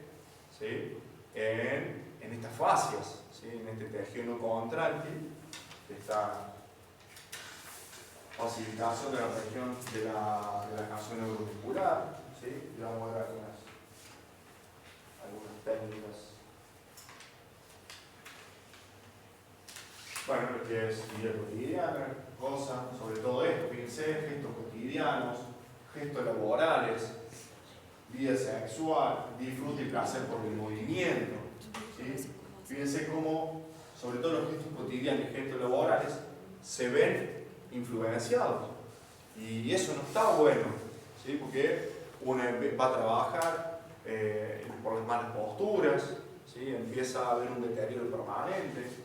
¿sí? en estas fascias, ¿sí? En este tejido no contráctil, esta facilitación de la región de la canción neuromuscular, ¿sí? Y vamos a ver algunas técnicas. Bueno, lo que es vida cotidiana, cosas, sobre todo esto, fíjense, gestos cotidianos, gestos laborales, vida sexual, disfrute y placer por el movimiento, ¿sí? Fíjense cómo, sobre todo los gestos cotidianos y gestos laborales, se ven influenciados. Y eso no está bueno, ¿sí? Porque uno va a trabajar por las malas posturas, ¿sí? Empieza a haber un deterioro permanente.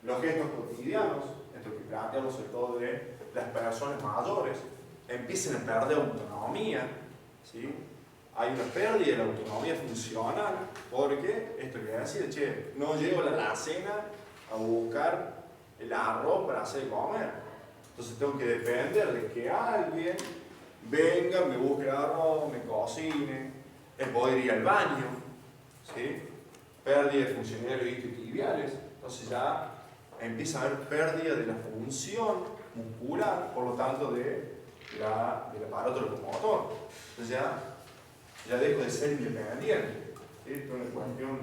Los gestos cotidianos, esto que planteamos sobre todo de las personas mayores, empiezan a perder autonomía, ¿sí? Hay una pérdida de la autonomía funcional, porque esto que decir, che, no llevo a la alacena a buscar el arroz para hacer comer. Entonces tengo que depender de que alguien venga, me busque el arroz, me cocine, el poder ir al baño, ¿sí? ¿sí? Pérdida de funcionalidad de los isquiotibiales, entonces ya empieza a haber pérdida de la función muscular, por lo tanto del aparato locomotor. Entonces ya dejo de ser independiente. ¿Sí? Esto es una cuestión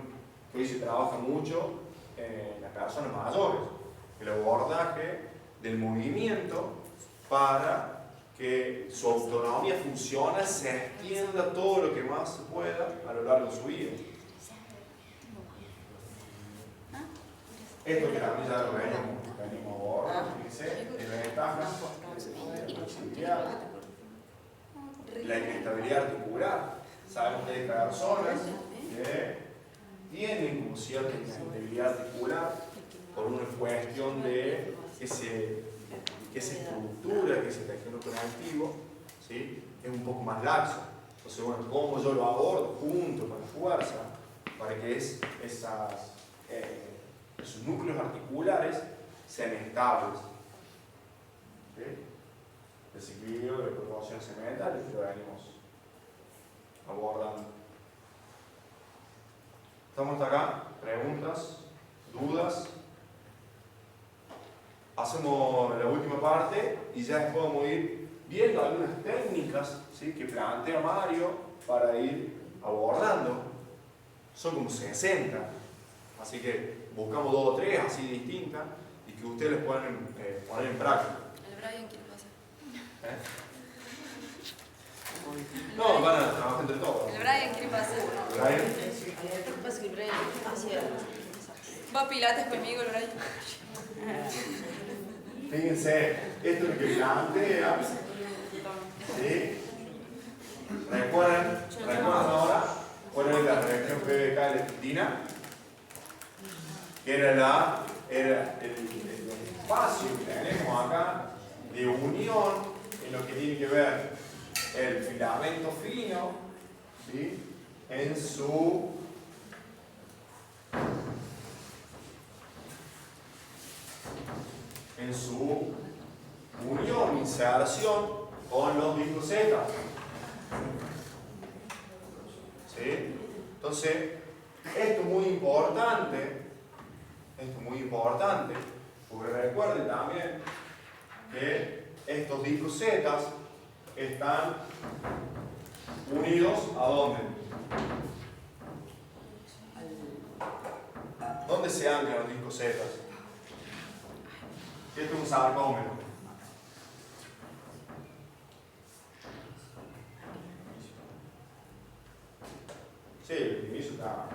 que hoy se trabaja mucho en las personas mayores, el abordaje del movimiento para que su autonomía funcione, se extienda todo lo que más se pueda a lo largo de su vida. Esto que también ya lo venimos abordando, fíjense, en ventajas de flexibilidad, la inestabilidad articular. Sabemos que hay personas que tienen como cierta inestabilidad articular por una cuestión de que esa estructura, que ese tejido conectivo, ¿sí? Es un poco más laxo. Entonces, bueno, ¿cómo yo lo abordo junto con la fuerza para que esos núcleos articulares sean estables? ¿Sí? Desequilibrio de proporciones cementales que lo venimos abordando. ¿Estamos hasta acá? ¿Preguntas? ¿Dudas? Hacemos la última parte y ya después vamos a ir viendo algunas técnicas, ¿sí? Que plantea Mario para ir abordando. Son como 60, así que buscamos 2 o 3 así distintas y que ustedes les puedan poner en práctica. ¿El Brian quiere pasar? No, van a trabajar entre todos. El Brian quiere pasar. Brian. Lo que pasa es que el Brian va a pilates conmigo, el Brian. Fíjense, esto es lo que plantea. ¿Sí? ¿Recuerdan ahora cuál es la reacción PBK de Tina? Que era el espacio que tenemos acá de unión en lo que tiene que ver el filamento fino, ¿sí? en su unión, inserción con los discos Z. ¿Sí? Entonces, esto es muy importante, porque recuerden también que estos discos Z están unidos ¿a dónde? ¿Dónde se anclan los discos Z? Esto es un sarcómero. Sí, el inicio está.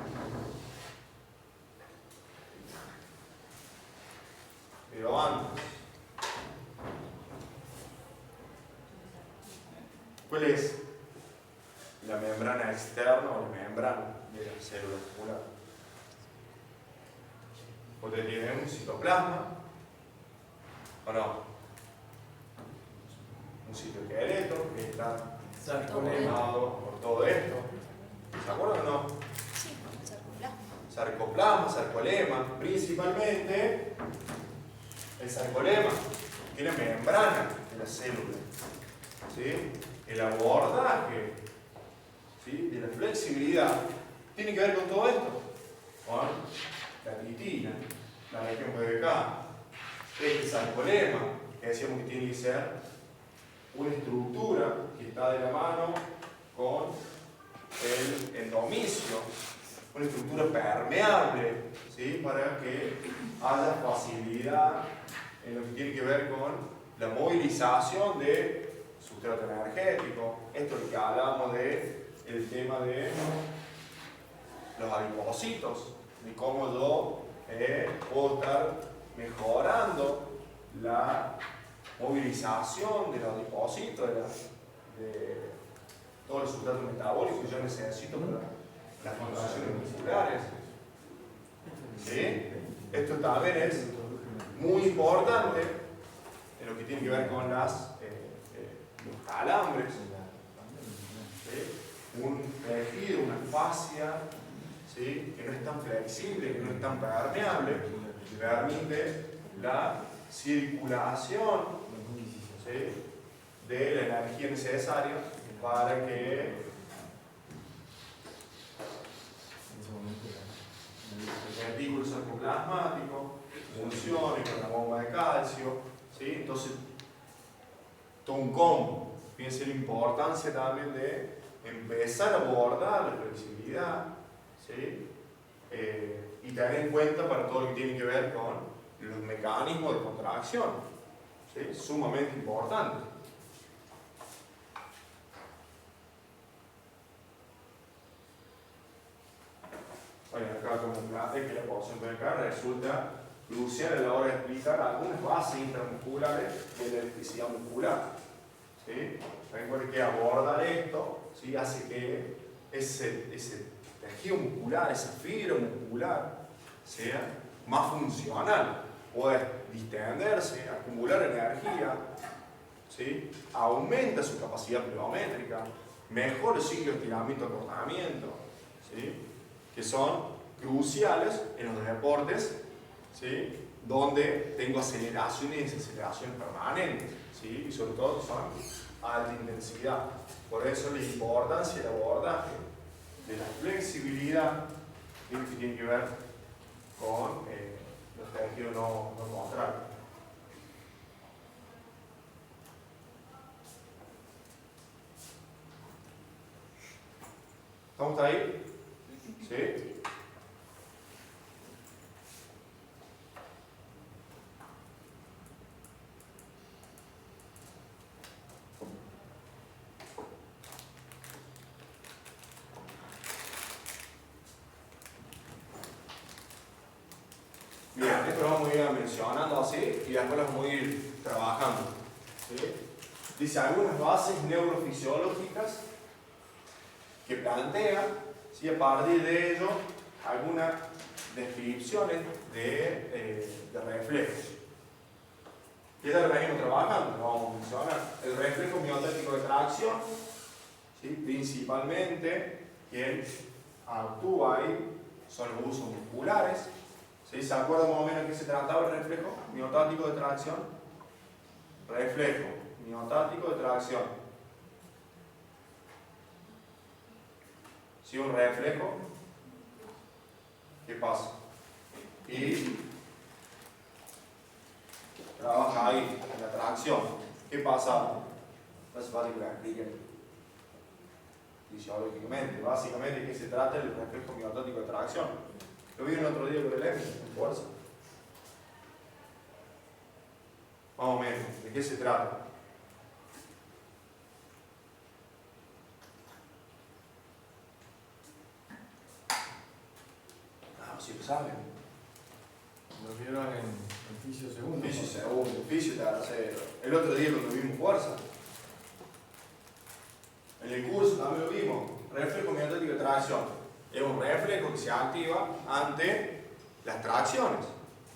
Pero antes. ¿Cuál es la membrana externa o la membrana de la célula muscular? Usted tiene un citoplasma, ¿o no? Un citoesqueleto que está formado por todo esto. ¿Se acuerdan o no? Sí, sarcoplasma. Sarcoplasma, sarcolema, principalmente el sarcolema, que es la membrana de la célula. ¿Sí? El abordaje, ¿sí? De la flexibilidad tiene que ver con todo esto, con la titina, la región PBK, este sarcolema, que decíamos que tiene que ser una estructura que está de la mano con el endomisio, una estructura permeable, ¿sí? Para que haya facilidad en lo que tiene que ver con la movilización de sustrato energético. Esto es lo que hablamos del tema de los adipocitos, de cómo yo puedo estar mejorando la movilización de los adipocitos, de todo el sustrato metabólico que yo necesito para las contracciones musculares. ¿Sí? Esto también es muy importante en lo que tiene que ver con los calambres. ¿Sí? Un tejido, una fascia, ¿sí? Que no es tan flexible, que no es tan permeable, que permite la circulación, ¿sí? De la energía necesaria para que El retículo sarcoplasmático funcione con la bomba de calcio, ¿sí? Entonces, todo un combo. Fíjense la importancia también de empezar a abordar la flexibilidad, ¿sí? Y tener en cuenta para todo lo que tiene que ver con los mecanismos de contracción, ¿sí? Sumamente importante. Bueno, acá como plate que la posición de acá resulta crucial a la hora de explicar algunas bases intramusculares de la elasticidad muscular, ¿sí? Recuerden que abordar esto, ¿sí? Hace que ese tejido muscular, esa fibra muscular, sea más funcional, puede distenderse, acumular energía, ¿sí? Aumenta su capacidad pliométrica, mejora el ciclo de estiramiento-acortamiento, ¿sí? Que son cruciales en los deportes, ¿sí? Donde tengo aceleraciones y desaceleraciones permanentes, ¿sí? Y sobre todo son alta intensidad. Por eso la importancia del abordaje de la flexibilidad que tiene que ver con los tejidos no contrarios. ¿Estamos ahí? ¿Sí? Bien, esto lo vamos a ir mencionando así y después lo vamos a ir trabajando, ¿sí? Dice algunas bases neurofisiológicas que plantea, ¿sí? A partir de ello algunas descripciones de reflejos. ¿Qué es lo que venimos trabajando? Lo vamos a mencionar. El reflejo miotático de tracción, ¿sí? Principalmente quien actúa ahí son los usos musculares. ¿Sí? ¿Se acuerdan más o menos de qué se trataba el reflejo miotático de tracción? Reflejo miotático de tracción. Si un reflejo, ¿qué pasa? Y trabaja ahí, en la tracción. ¿Qué pasa? No hace falta que lo expliquen fisiológicamente. Básicamente, ¿de qué se trata el reflejo miotático de tracción? Lo vi el otro día con el EMI, en fuerza. Más o menos, ¿de qué se trata? No, si lo saben. Lo vieron en fisio segundo. Fisio segundo, fisio tercero. El otro día cuando vimos fuerza. En el curso también lo vimos. Reflejo miotático de tracción. Es un reflejo que se activa ante las tracciones.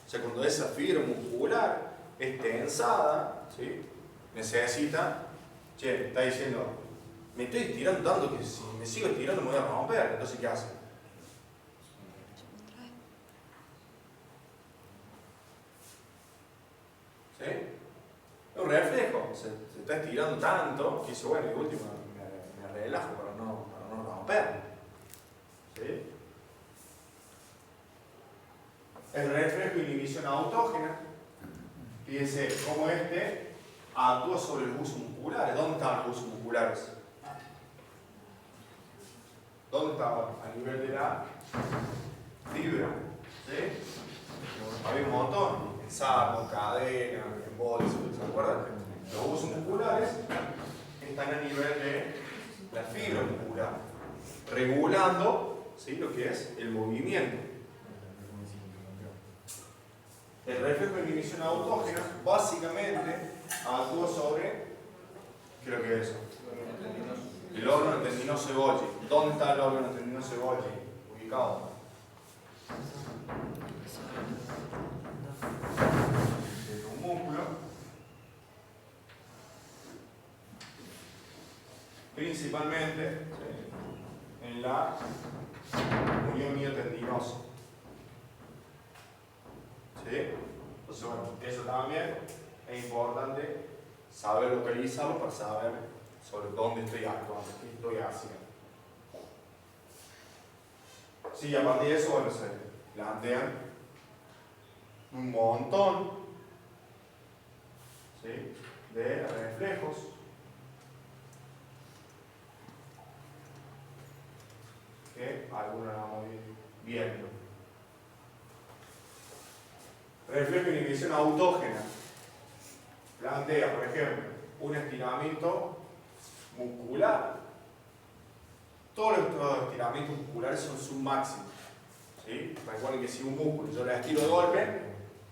O sea, cuando esa fibra muscular es tensada, ¿sí? Necesita, che, está diciendo, me estoy estirando tanto que si me sigo estirando me voy a romper. Entonces, ¿qué hace? ¿Sí? Es un reflejo. Se está estirando tanto que dice, bueno, de último me relajo para no romper. ¿Sí? El reflejo de inhibición autógena, fíjense cómo este actúa sobre los usos musculares. ¿Dónde están los usos musculares? ¿Dónde estaban? A nivel de la fibra. ¿Sí? Había un montón. En saco, cadena, en bolsa, ¿se acuerdan? Los usos musculares están a nivel de la fibra muscular, regulando, ¿sí? Lo que es el movimiento. El reflejo de inhibición autógena básicamente actúa sobre, creo que es eso, el órgano tendinoso de Golgi. ¿Dónde está el órgano tendinoso de Golgi? Ubicado. Es un músculo. Principalmente, ¿sí? En la unión miotendinosa. ¿Sí? Entonces, bueno, eso también es importante saber localizarlo para saber sobre dónde estoy actuando, qué estoy haciendo. Sí, a partir de eso, bueno, se plantean un montón, ¿sí?, de reflejos que algunos vamos a ir viendo. Reflejo de inhibición autógena plantea, por ejemplo, un estiramiento muscular. Todos los estiramientos musculares son submáximos, ¿sí? Recuerden que si un músculo yo le estiro de golpe,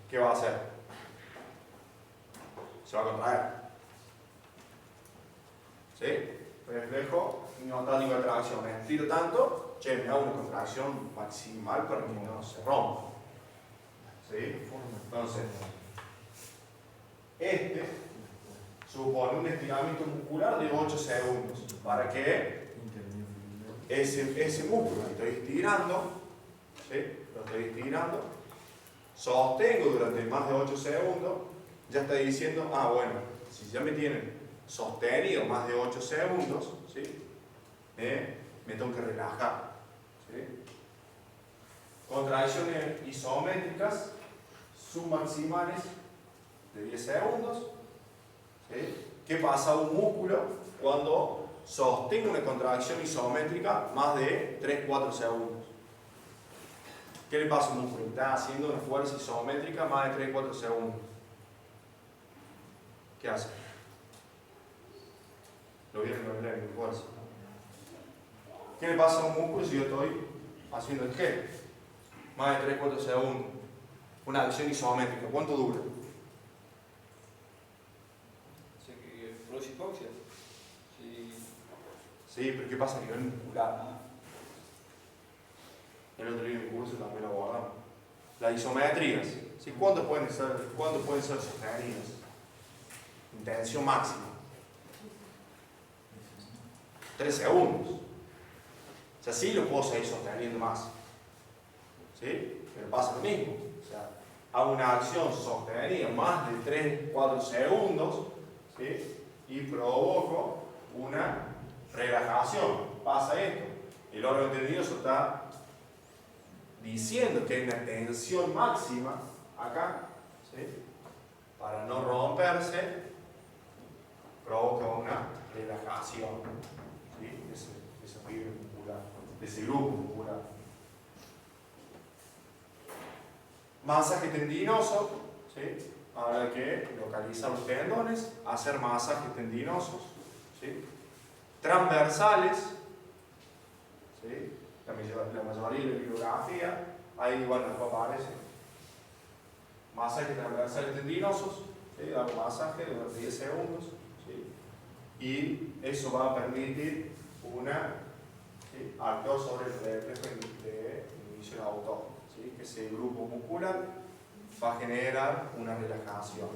¿qué va a hacer? Se va a contraer. ¿Sí? Reflejo miotático de tracción. Me estiro tanto, che, me hago una contracción maximal para que no se rompa. ¿Sí? Entonces, este supone un estiramiento muscular de 8 segundos. ¿Para qué? Ese músculo lo estoy estirando, ¿sí?, lo estoy estirando, sostengo durante más de 8 segundos, ya está diciendo, ah, bueno, si ya me tienen sostenido más de 8 segundos, ¿sí?, me tengo que relajar, ¿sí? Contracciones isométricas submaximales de 10 segundos, ¿sí? ¿Qué pasa a un músculo cuando sostengo una contracción isométrica más de 3-4 segundos? ¿Qué le pasa a un músculo? Está haciendo una fuerza isométrica más de 3-4 segundos. ¿Qué hace? Lo vieron con el fuerza. ¿Qué le pasa a un músculo si yo estoy haciendo el qué? Más de 3-4 segundos. Una acción isométrica. ¿Cuánto dura? Así que produce hipoxia. Sí, pero ¿qué pasa a nivel muscular? El otro día en el curso también lo abordamos. Las isometrías, ¿sí? ¿Cuánto pueden ser sostenidas? Intención máxima. 3 segundos. O sea, sí lo puedo seguir sosteniendo más. ¿Sí? Pero pasa lo mismo. O sea, hago una acción sostenida más de 3-4 segundos, ¿sí?, y provoco una relajación. Pasa esto. El órgano tendinoso está diciendo que hay una tensión máxima acá, ¿sí?, para no romperse, provoca una relajación, ¿sí?, de esa fibra muscular, de ese grupo muscular. Masaje tendinoso, ¿sí?, habrá que localizar los tendones, hacer masajes tendinosos, ¿sí?, transversales, ¿sí?, la mayoría de la bibliografía, ahí, bueno, aparece masajes transversales tendinosos, ¿sí?, hago masaje durante 10 segundos, ¿sí?, y eso va a permitir una, ¿sí?, actuar sobre el reflejo de inhibición autógena, ¿sí?, que ese grupo muscular va a generar una relajación.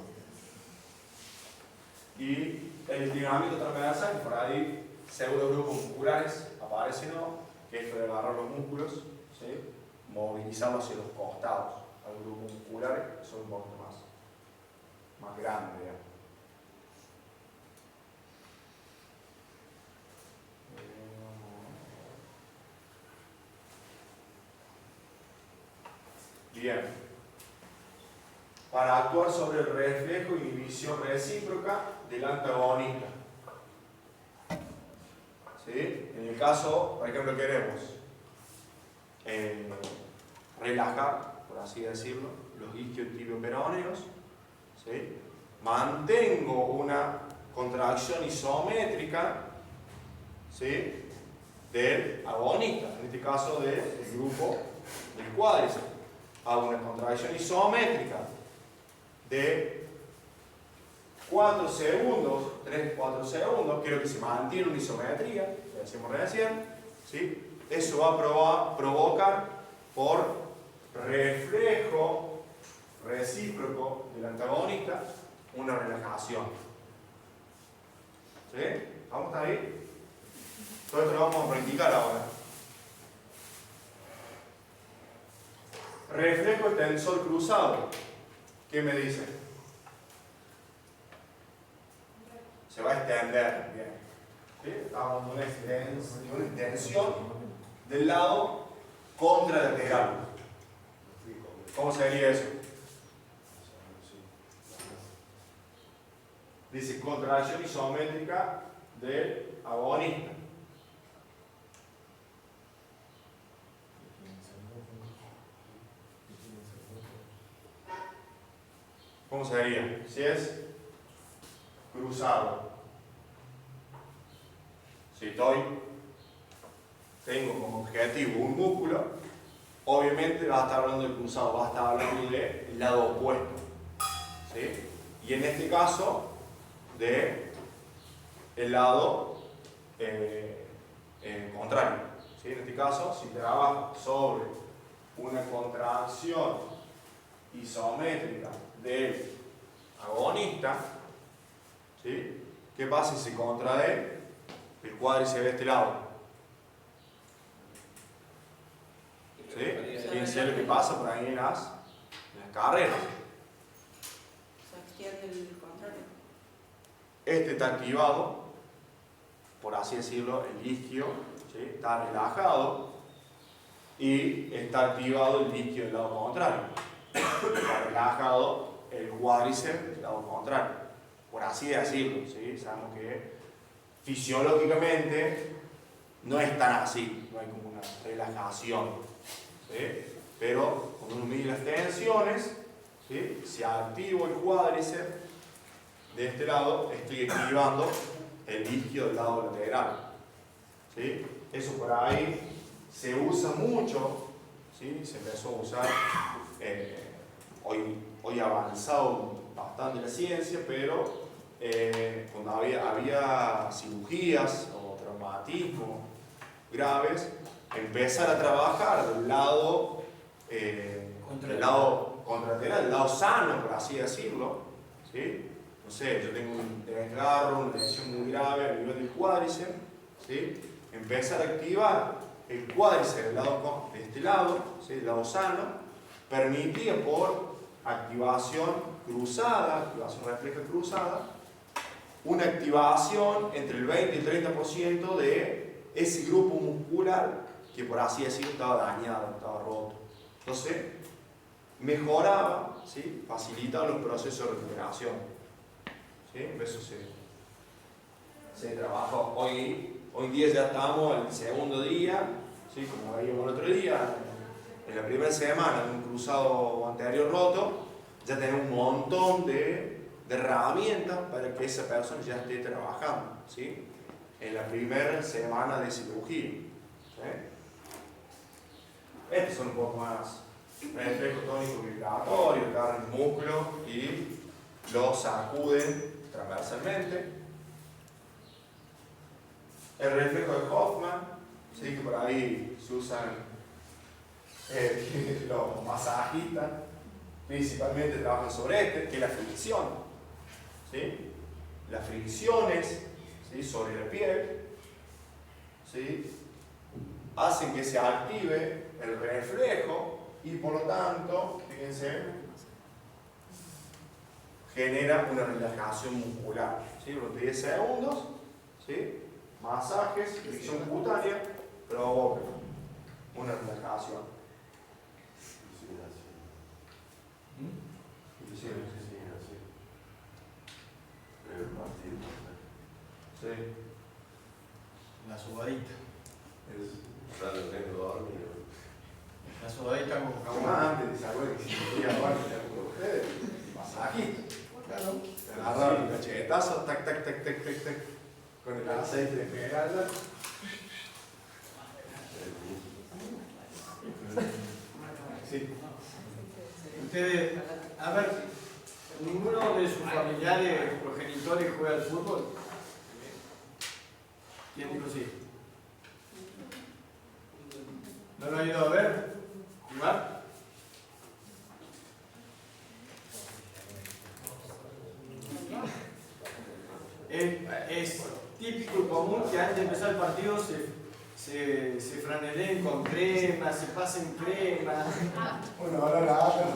Y el estiramiento transversal, por ahí pseudogrupos musculares aparecen, ¿no?, que esto de agarrar los músculos, ¿sí?, movilizarlos hacia los costados. Hay grupos musculares que son un poquito más grandes, digamos. Bien. Para actuar sobre el reflejo, inhibición recíproca del antagonista. ¿Sí? En el caso, por ejemplo, queremos relajar, por así decirlo, los isquiotibioperoneos, ¿sí? Mantengo una contracción isométrica, ¿sí?, del agonista, en este caso del grupo del cuádriceps. Hago una contracción isométrica de 4 segundos, 3-4 segundos, quiero que se mantiene una isometría, que decíamos recién, ¿sí? Eso va a provocar por reflejo recíproco del antagonista una relajación. ¿Sí? ¿Vamos hasta ahí? Todo esto lo vamos a practicar ahora. Reflejo tensor cruzado. ¿Qué me dice? Se va a extender. Bien. ¿Sí? Estamos en una extensión del lado contralateral. ¿Cómo sería eso? Dice contracción isométrica del agonista. ¿Cómo sería? Si es cruzado. Si tengo como objetivo un músculo, obviamente va a estar hablando del cruzado, va a estar hablando del lado opuesto. ¿Sí? Y en este caso, del lado contrario. ¿Sí? En este caso, si trabajo sobre una contracción isométrica del agonista, ¿sí? ¿Qué pasa si se contrae el cuádriceps de este lado? ¿Sí? Fíjense lo que pasa por ahí en las carreras. Se extiende el contrario. Este está activado, por así decirlo, el isquio, ¿sí? Está relajado y está activado el isquio del lado contrario. Está relajado el cuádriceps del lado contrario, por así decirlo, ¿sí? Sabemos que fisiológicamente no es tan así, no hay como una relajación, ¿sí? Pero cuando uno mide las tensiones, ¿sí? Si activo el cuádriceps de este lado, estoy activando el isquio del lado lateral, ¿sí? Eso por ahí se usa mucho, ¿sí? Se empezó a usar, hoy ha avanzado bastante la ciencia, pero cuando había cirugías o traumatismos graves, empezar a trabajar del lado contralateral, del lado sano, por así decirlo, ¿sí? No sé, yo tengo un desgarro, una lesión muy grave a nivel del cuádriceps, ¿sí? Empezar a activar el cuádriceps de este lado, ¿sí? El lado sano, permitía por activación cruzada, activación refleja cruzada, una activación entre el 20 y el 30% de ese grupo muscular que, por así decirlo, estaba dañado, estaba roto. Entonces, mejoraba, ¿sí? Facilitaba los procesos de recuperación. ¿Sí? Eso se trabajó. Hoy día ya estamos en el segundo día, ¿sí? Como veíamos el otro día, en la primera semana de un cruzado anterior roto, ya tenemos un montón de herramientas para que esa persona ya esté trabajando, ¿sí? En la primera semana de cirugía, ¿sí? Estos son un poco más reflejo tónico vibratorio, agarran el músculo y lo sacuden transversalmente. El reflejo de Hoffman, ¿sí? Que por ahí se usan los masajistas, principalmente trabajan sobre este, que es la fricción, ¿sí? Las fricciones, ¿sí? Sobre la piel, ¿sí? Hacen que se active el reflejo y por lo tanto, fíjense, genera una relajación muscular, ¿sí? Unos 10 segundos, ¿sí? Masajes, fricción cutánea, provoca una relajación. Sí. La sobadita. La sobadita con Como antes, ¿se acuerdan que si quería hablar con ustedes? Masajito. Claro. Agarrar un cachetazo, tac, tac, tac, tac, tac, tac. Con el aceite de pegarla. Sí. Ustedes, a ver, ninguno de sus familiares progenitores juega al fútbol. ¿Quién dijo sí? ¿No lo han ido a ver? ¿Jugar? Es típico y común que antes de empezar el partido se franeleen con crema, se pasen crema. Bueno, ahora la hagan.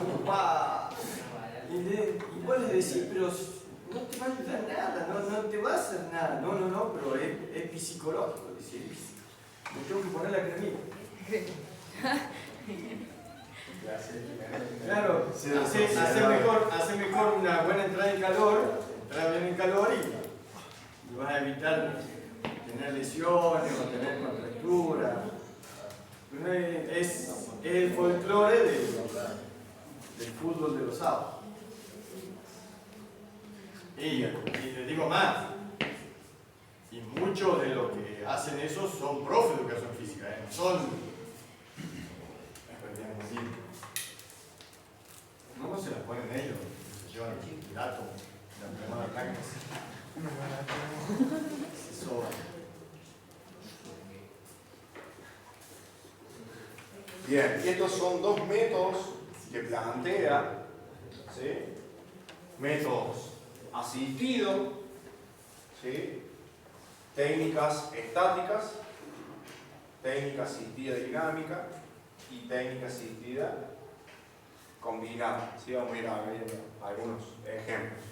Y vos les decís, pero no te va a ayudar nada, no te va a hacer nada. No, pero es psicológico, decir. Me tengo que poner la cremita. Claro, hace mejor una buena entrada en calor, entrar bien en calor y vas a evitar tener lesiones o tener contracturas. Es el folclore del fútbol de los sábados. Y les digo más, y muchos de los que hacen eso son profes de educación física, no son. ¿Cómo se las ponen ellos? Se llevan el dato, la primera práctica. Se sobra. Bien, y estos son dos métodos que plantea, ¿sí? Métodos asistidos, ¿sí? Técnicas estáticas, técnica asistida dinámica y técnica asistida combinada. ¿Sí? Vamos a ir a ver algunos ejemplos.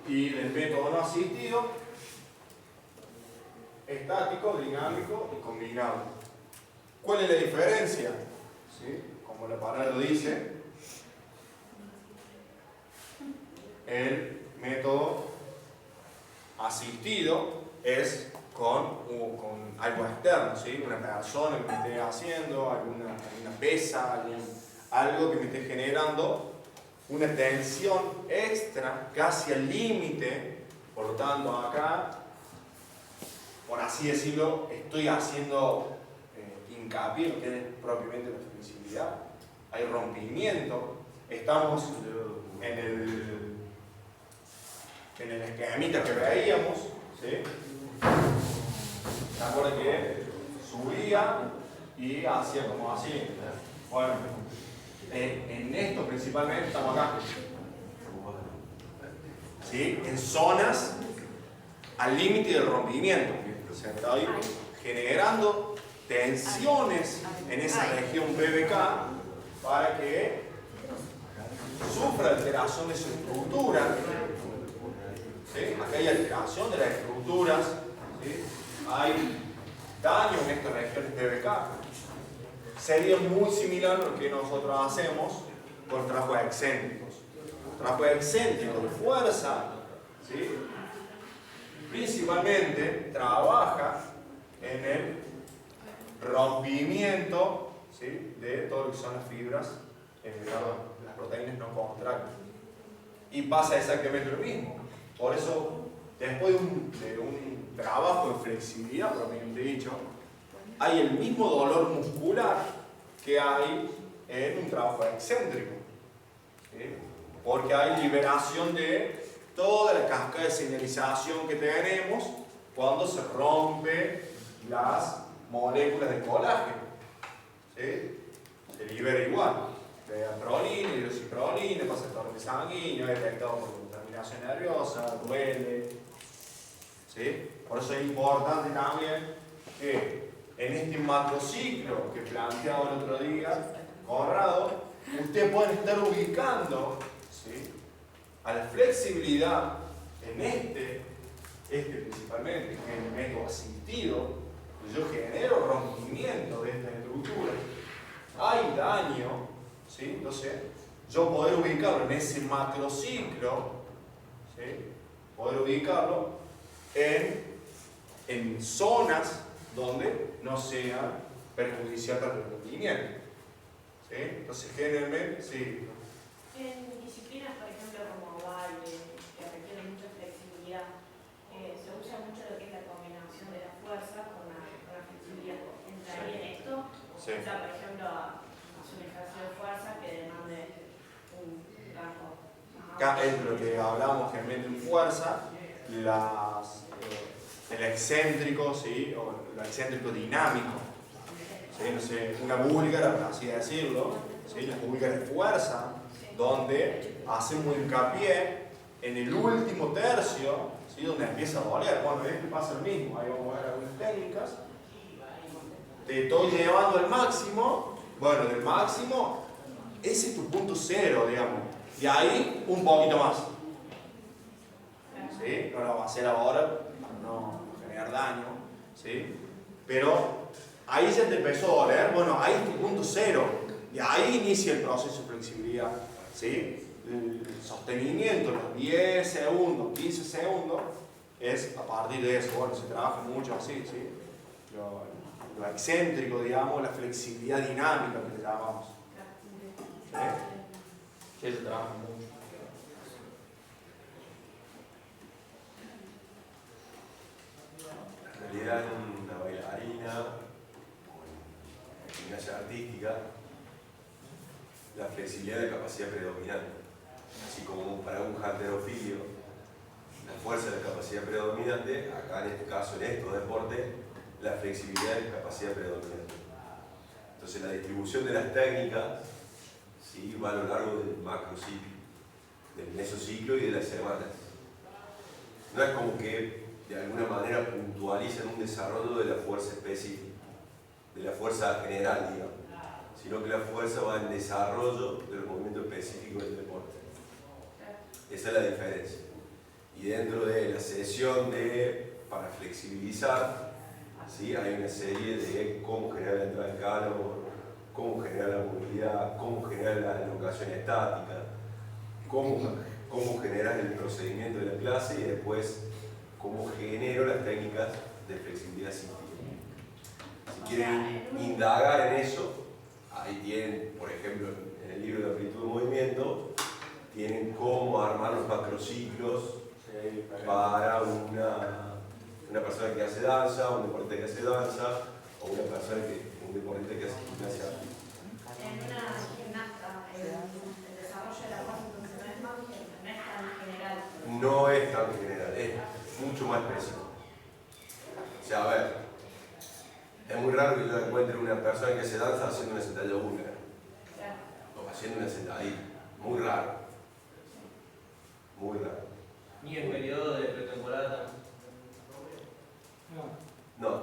Y el método no asistido, estático, dinámico y combinado. ¿Cuál es la diferencia? ¿Sí? Como la palabra lo dice, el método asistido es con algo externo, ¿sí? Una persona que me esté haciendo, alguna pesa, algo que me esté generando una tensión extra, casi al límite. Por lo tanto, acá, por así decirlo, estoy haciendo hincapié en lo que es propiamente la flexibilidad. Hay rompimiento. Estamos en el esquemita que veíamos, ¿sí? ¿Se acuerdan que subía y hacía como así? Bueno, en esto principalmente estamos acá, ¿sí? En zonas al límite del rompimiento. Se está ahí generando tensiones en esa región BBK para que sufra alteración de su estructura. ¿Sí? Acá hay alteración de las estructuras, ¿sí? Hay daño en estas regiones BBK. Sería muy similar a lo que nosotros hacemos con trabajos excéntricos. Los trabajos excéntricos de fuerza, ¿sí? Principalmente trabaja en el rompimiento, ¿sí? De todo lo que son las fibras, las proteínas no contractiles. Y pasa exactamente lo mismo. Por eso, después de un trabajo de flexibilidad, propiamente dicho, hay el mismo dolor muscular que hay en un trabajo excéntrico, ¿sí? Porque hay liberación de toda la cascada de señalización que tenemos cuando se rompe las moléculas de colágeno, ¿sí? Se libera igual de prolina, hidroxiprolina, pasa el torrente sanguíneo, es detectado por contaminación nerviosa, duele, ¿sí? Por eso es importante también que en este macrociclo que planteaba el otro día Conrado, ustedes pueden estar ubicando, ¿sí? A la flexibilidad en este principalmente, que es el método asistido, pues yo genero rompimiento de esta estructura, hay daño, ¿sí? Entonces, yo poder ubicarlo en ese macrociclo, ¿sí? Poder ubicarlo en zonas donde no sea perjudicial para el rendimiento, ¿sí? Entonces, generalmente, sí. En disciplinas, por ejemplo, como baile, que requieren mucha flexibilidad, se usa mucho lo que es la combinación de la fuerza con la flexibilidad. ¿Entraría en esto? Sí. O sea, por ejemplo, hacer un ejercicio de fuerza que demande un rango. Acá es lo que hablábamos generalmente en fuerza, el excéntrico, ¿sí? O el excéntrico dinámico, ¿sí? No sé, una búlgara, por así decirlo, ¿sí? La búlgara de fuerza, donde hacemos hincapié en el último tercio, ¿sí? Donde empieza a doler. Bueno, esto pasa lo mismo, ahí vamos a ver algunas técnicas. Te estoy llevando al máximo, bueno, del máximo, ese es tu punto cero, digamos. Y ahí un poquito más. ¿Sí? No lo va a hacer ahora para no generar daño, ¿sí? Pero ahí ya te empezó a doler, bueno, ahí es tu punto cero. Y ahí inicia el proceso de flexibilidad. ¿Sí? El sostenimiento, los 10 segundos, 15 segundos, es a partir de eso. Bueno, se trabaja mucho así, ¿sí? Lo excéntrico, digamos, la flexibilidad dinámica que le llamamos. ¿Sí? Sí, se trabaja mucho. En realidad, en una bailarina o en gimnasia artística, la flexibilidad es la capacidad predominante. Así como para un halterofilia, la fuerza es la capacidad predominante, acá en este caso, en estos deportes, la flexibilidad es la capacidad predominante. Entonces, la distribución de las técnicas, ¿sí?, va a lo largo del macrociclo, del mesociclo y de las semanas. No es como que de alguna manera puntualizan un desarrollo de la fuerza específica, de la fuerza general, digamos, sino que la fuerza va en desarrollo del movimiento específico del deporte. Esa es la diferencia. Y dentro de la sesión para flexibilizar, ¿sí?, hay una serie de cómo generar la entrada en calor, cómo generar la movilidad, cómo generar la locación estática, cómo generar el procedimiento de la clase y después cómo genero las técnicas de flexibilidad asistida. Si quieren indagar en eso, ahí tienen, por ejemplo, en el libro de amplitud de movimiento, tienen cómo armar los macrociclos para una persona que hace danza, un deportista que hace danza, o un deportista que hace gimnasia. En una gimnasta, el desarrollo de la fuerza entonces no es tan general. No es tan general, es mucho más específico. O sea, a ver, es muy raro que yo encuentre una persona que hace danza haciendo una sentadilla búlgara. O haciendo una sentadilla. Muy raro. Muy raro. Ni en periodo de pretemporada. No,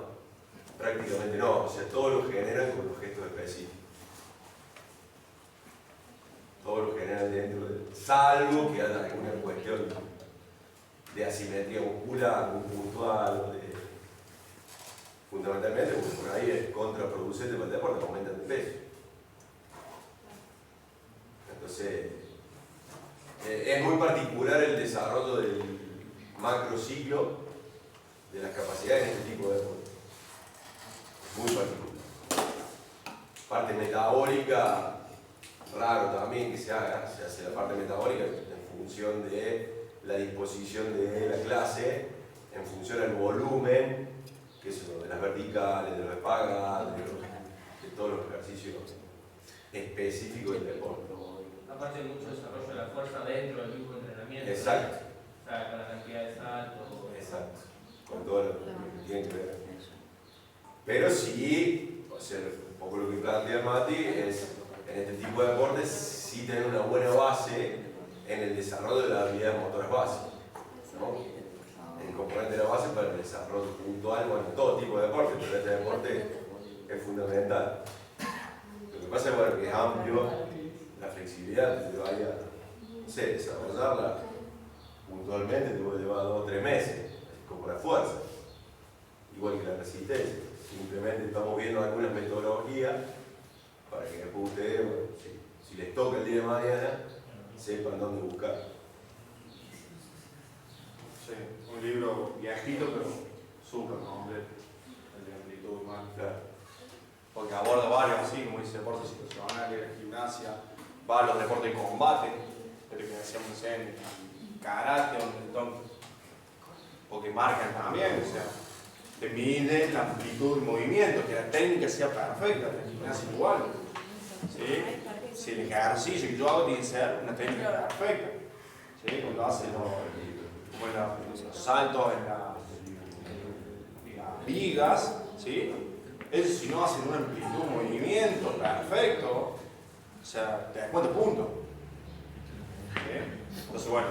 prácticamente no. O sea, todo lo generan con los gestos específicos. Todo lo generan dentro de... Salvo que haya alguna cuestión de asimetría muscular, muy puntual, fundamentalmente, porque por ahí es contraproducente para el deporte, aumentan de peso. Entonces, es muy particular el desarrollo del macrociclo de las capacidades en este tipo de deporte. Muy particular. Parte metabólica, raro también que se haga, se hace la parte metabólica en función de la disposición de la clase, en función del volumen, que es de las verticales, de los espagades, de todos los ejercicios específicos del deporte. Aparte de mucho desarrollo de la fuerza dentro del mismo entrenamiento. Exacto. O sea, con la cantidad de saltos. Exacto. Con todo lo que tiene que ver. Pero sí, o sea, un poco lo que plantea Mati es, en este tipo de deportes, sí tener una buena base en el desarrollo de las habilidades motoras básicas, ¿no? El componente de la base para el desarrollo puntual, bueno, en todo tipo de deportes, pero este deporte es fundamental. Lo que pasa es, bueno, que es amplio, la flexibilidad te vaya, no sé, desarrollarla puntualmente te puede llevar 2 o 3 meses, como la fuerza, igual que la resistencia. Simplemente estamos viendo algunas metodologías para que después ustedes, bueno, si les toca el día de mañana, sepan dónde buscar. Sí, un libro viejito, pero súper completo, el de amplitud humana. Claro. Porque aborda varios, así como dice, deportes situacionales, gimnasia, va a los deportes de combate, pero que decíamos en karate o en el porque marcan también, o sea, te mide la amplitud del movimiento, que la técnica sea perfecta, la gimnasia igual. ¿Sí? Si el ejercicio que yo hago tiene que ser una técnica perfecta. ¿Sí? Cuando hace los saltos en las vigas, ¿sí? Eso si no hacen una amplitud, un movimiento perfecto, o sea, te das cuenta, punto. ¿Sí? Entonces, bueno,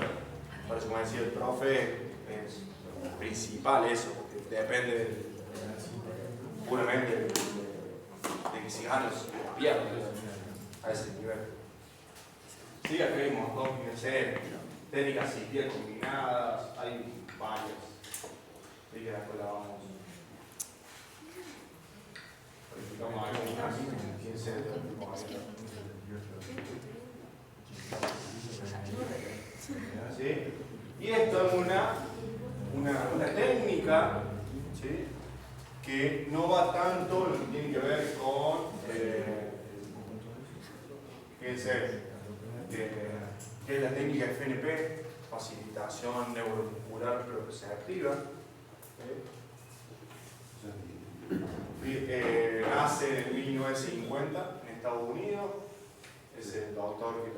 por eso como decía el profe, es principal eso, porque depende puramente de que si ganas o pierdes a ese nivel. Sí, acá hay un montón, no sé, técnicas asistidas combinadas, hay varias. Así que después la vamos. Toma alguna, fíjense. ¿Sí? Y esto es una técnica, ¿sí?, que no va tanto lo que tiene que ver con, fíjense, que es la técnica FNP, facilitación neuromuscular proprioceptiva. Nace en 1950 en Estados Unidos, es el doctor que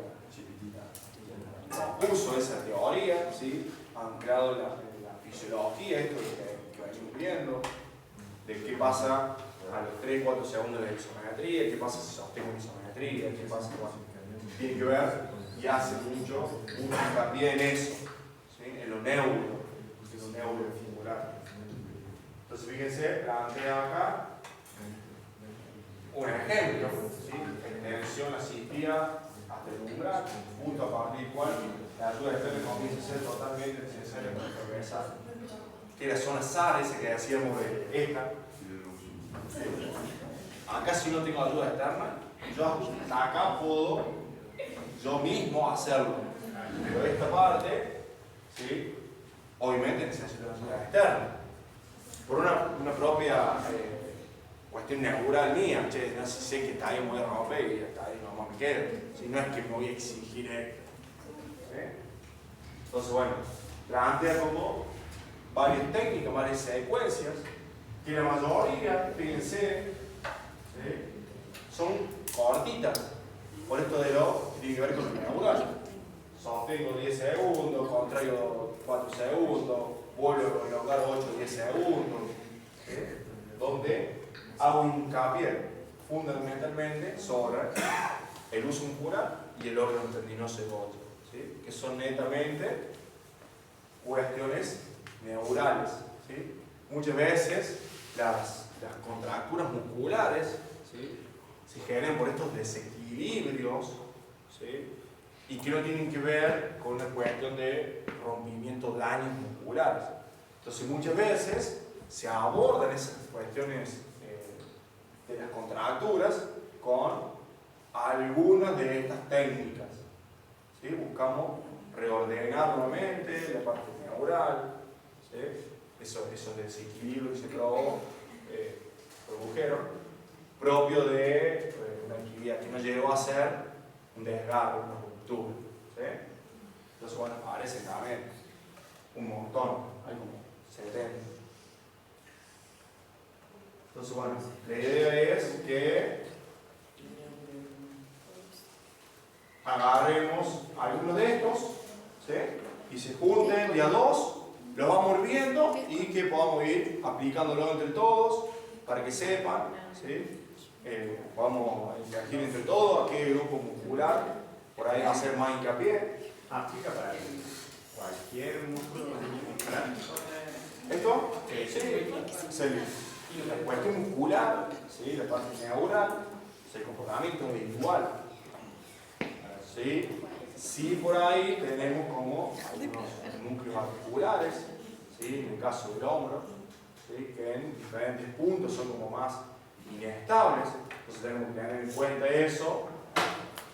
propuso esa teoría, ¿sí? Han creado la fisiología, esto que venimos viendo, de qué pasa a los 3-4 segundos de la isometría, qué pasa si sostengo una isometría, qué pasa cuando tiene que ver, y hace mucho hincapié en eso, ¿sí?, en lo neuromuscular. Entonces fíjense, plantea acá un ejemplo, ¿sí?, extensión asistida hasta el umbral, punto a partir del cual la ayuda externa comienza a ser totalmente necesaria para progresar. Que era zona SAR, esa que hacíamos de esta. Acá si no tengo ayuda externa, yo hasta acá puedo yo mismo hacerlo. Pero esta parte, ¿sí?, obviamente necesito ayuda externa. Por una propia cuestión neural mía, che, no sé que está ahí me voy a romper y hasta ahí nomás me quedo. Si no es que me voy a exigir esto. ¿Sí? Entonces, bueno, plantea como varias técnicas, varias secuencias, que la mayoría, fíjense, ¿sí?, son cortitas. Por esto de lo que tiene que ver con lo neural. Sostengo 10 segundos, contraigo 4 segundos, vuelvo a elongar 8-10 segundos, ¿sí?, donde hago hincapié fundamentalmente sobre el uso muscular y el órgano tendinoso de Golgi, ¿sí?, que son netamente cuestiones neurales, ¿sí? Muchas veces las contracturas musculares, ¿sí?, se generan por estos desequilibrios, ¿sí?, y que no tienen que ver con una cuestión de rompimiento de daños musculares. Entonces muchas veces se abordan esas cuestiones de las contracturas con algunas de estas técnicas, ¿sí? Buscamos reordenar nuevamente la parte neural, ¿sí?, esos desequilibrios que se produjeron, propio de una actividad que no llegó a ser un desgarro, una ruptura, ¿sí? Entonces, bueno, aparecen también un montón, hay como 70. Entonces, bueno, la idea es que agarremos algunos de estos, ¿sí?, y se junten de a dos, los vamos viendo y que podamos ir aplicándolo entre todos para que sepan, ¿sí?, vamos a interagir entre todos, a qué grupo muscular, por ahí hacer más hincapié. Aplica para cualquier músculo muscular. ¿Esto? Sí. La cuestión muscular, ¿sí?, la parte neural, el comportamiento individual. ¿Sí? Sí, por ahí tenemos como algunos núcleos articulares, ¿sí?, en el caso del hombro, ¿sí?, que en diferentes puntos son como más inestables. Entonces tenemos que tener en cuenta eso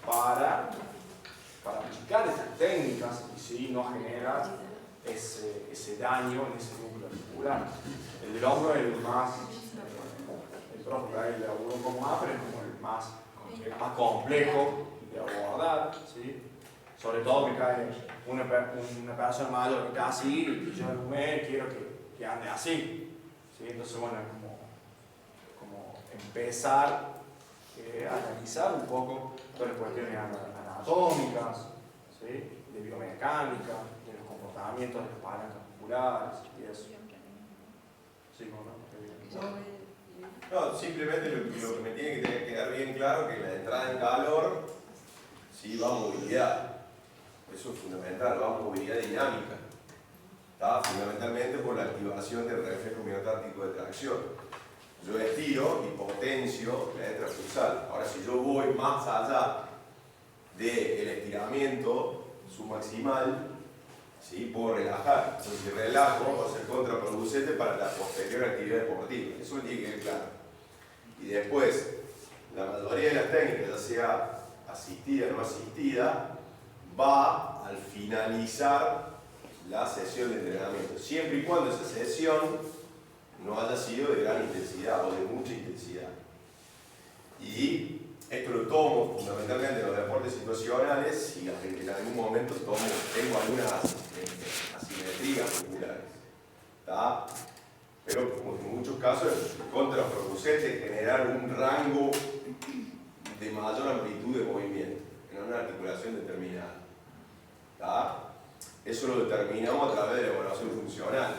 para aplicar estas técnicas y si no generar ese daño en ese núcleo articular. El del hombro es el más, el profe el laburo un poco más, pero es como el más complejo de abordar, ¿sí? Sobre todo que cae una persona mayor que está así y yo en un mes quiero que ande así, ¿sí? Entonces, bueno, es como empezar a analizar un poco todas las cuestiones anatómicas, ¿sí?, de biomecánica, de los comportamientos de las palancas musculares y eso. ¿Sí, no? No, simplemente lo que me tiene que quedar bien claro es que la entrada en calor sí va a movilidad. Eso es fundamental, va a movilidad dinámica. Está fundamentalmente por la activación del reflejo miotártico de tracción. Yo estiro y potencio la extrafusal. Ahora, si yo voy más allá del estiramiento submaximal, ¿sí?, puedo relajar. Entonces, si relajo, va a ser contraproducente para la posterior actividad deportiva. Eso me tiene que quedar claro. Y después, la mayoría de las técnicas, ya sea asistida o no asistida, va al finalizar la sesión de entrenamiento, siempre y cuando esa sesión no haya sido de gran intensidad o de mucha intensidad. Y esto lo tomo fundamentalmente en los deportes situacionales y en algún momento tengo algunas asimetrías musculares. ¿Tá? Pero como en muchos casos es contraproducente generar un rango de mayor amplitud de movimiento en una articulación determinada. ¿Tá? Eso lo determinamos a través de la evaluación funcional.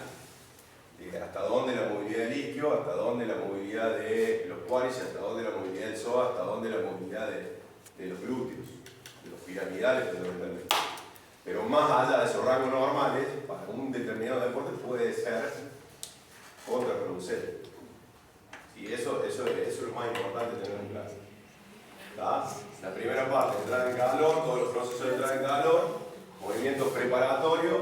Hasta dónde la movilidad del isquio, hasta dónde la movilidad de los cuádriceps, hasta dónde la movilidad del psoas, hasta dónde la movilidad de los glúteos, de los piramidales fundamentalmente. Pero más allá de esos rangos normales, para un determinado deporte puede ser contraproducente. Y eso es lo más importante tener en clase. ¿Tá? La primera parte, entrar en calor, todos los procesos de entrar en calor, movimientos preparatorios,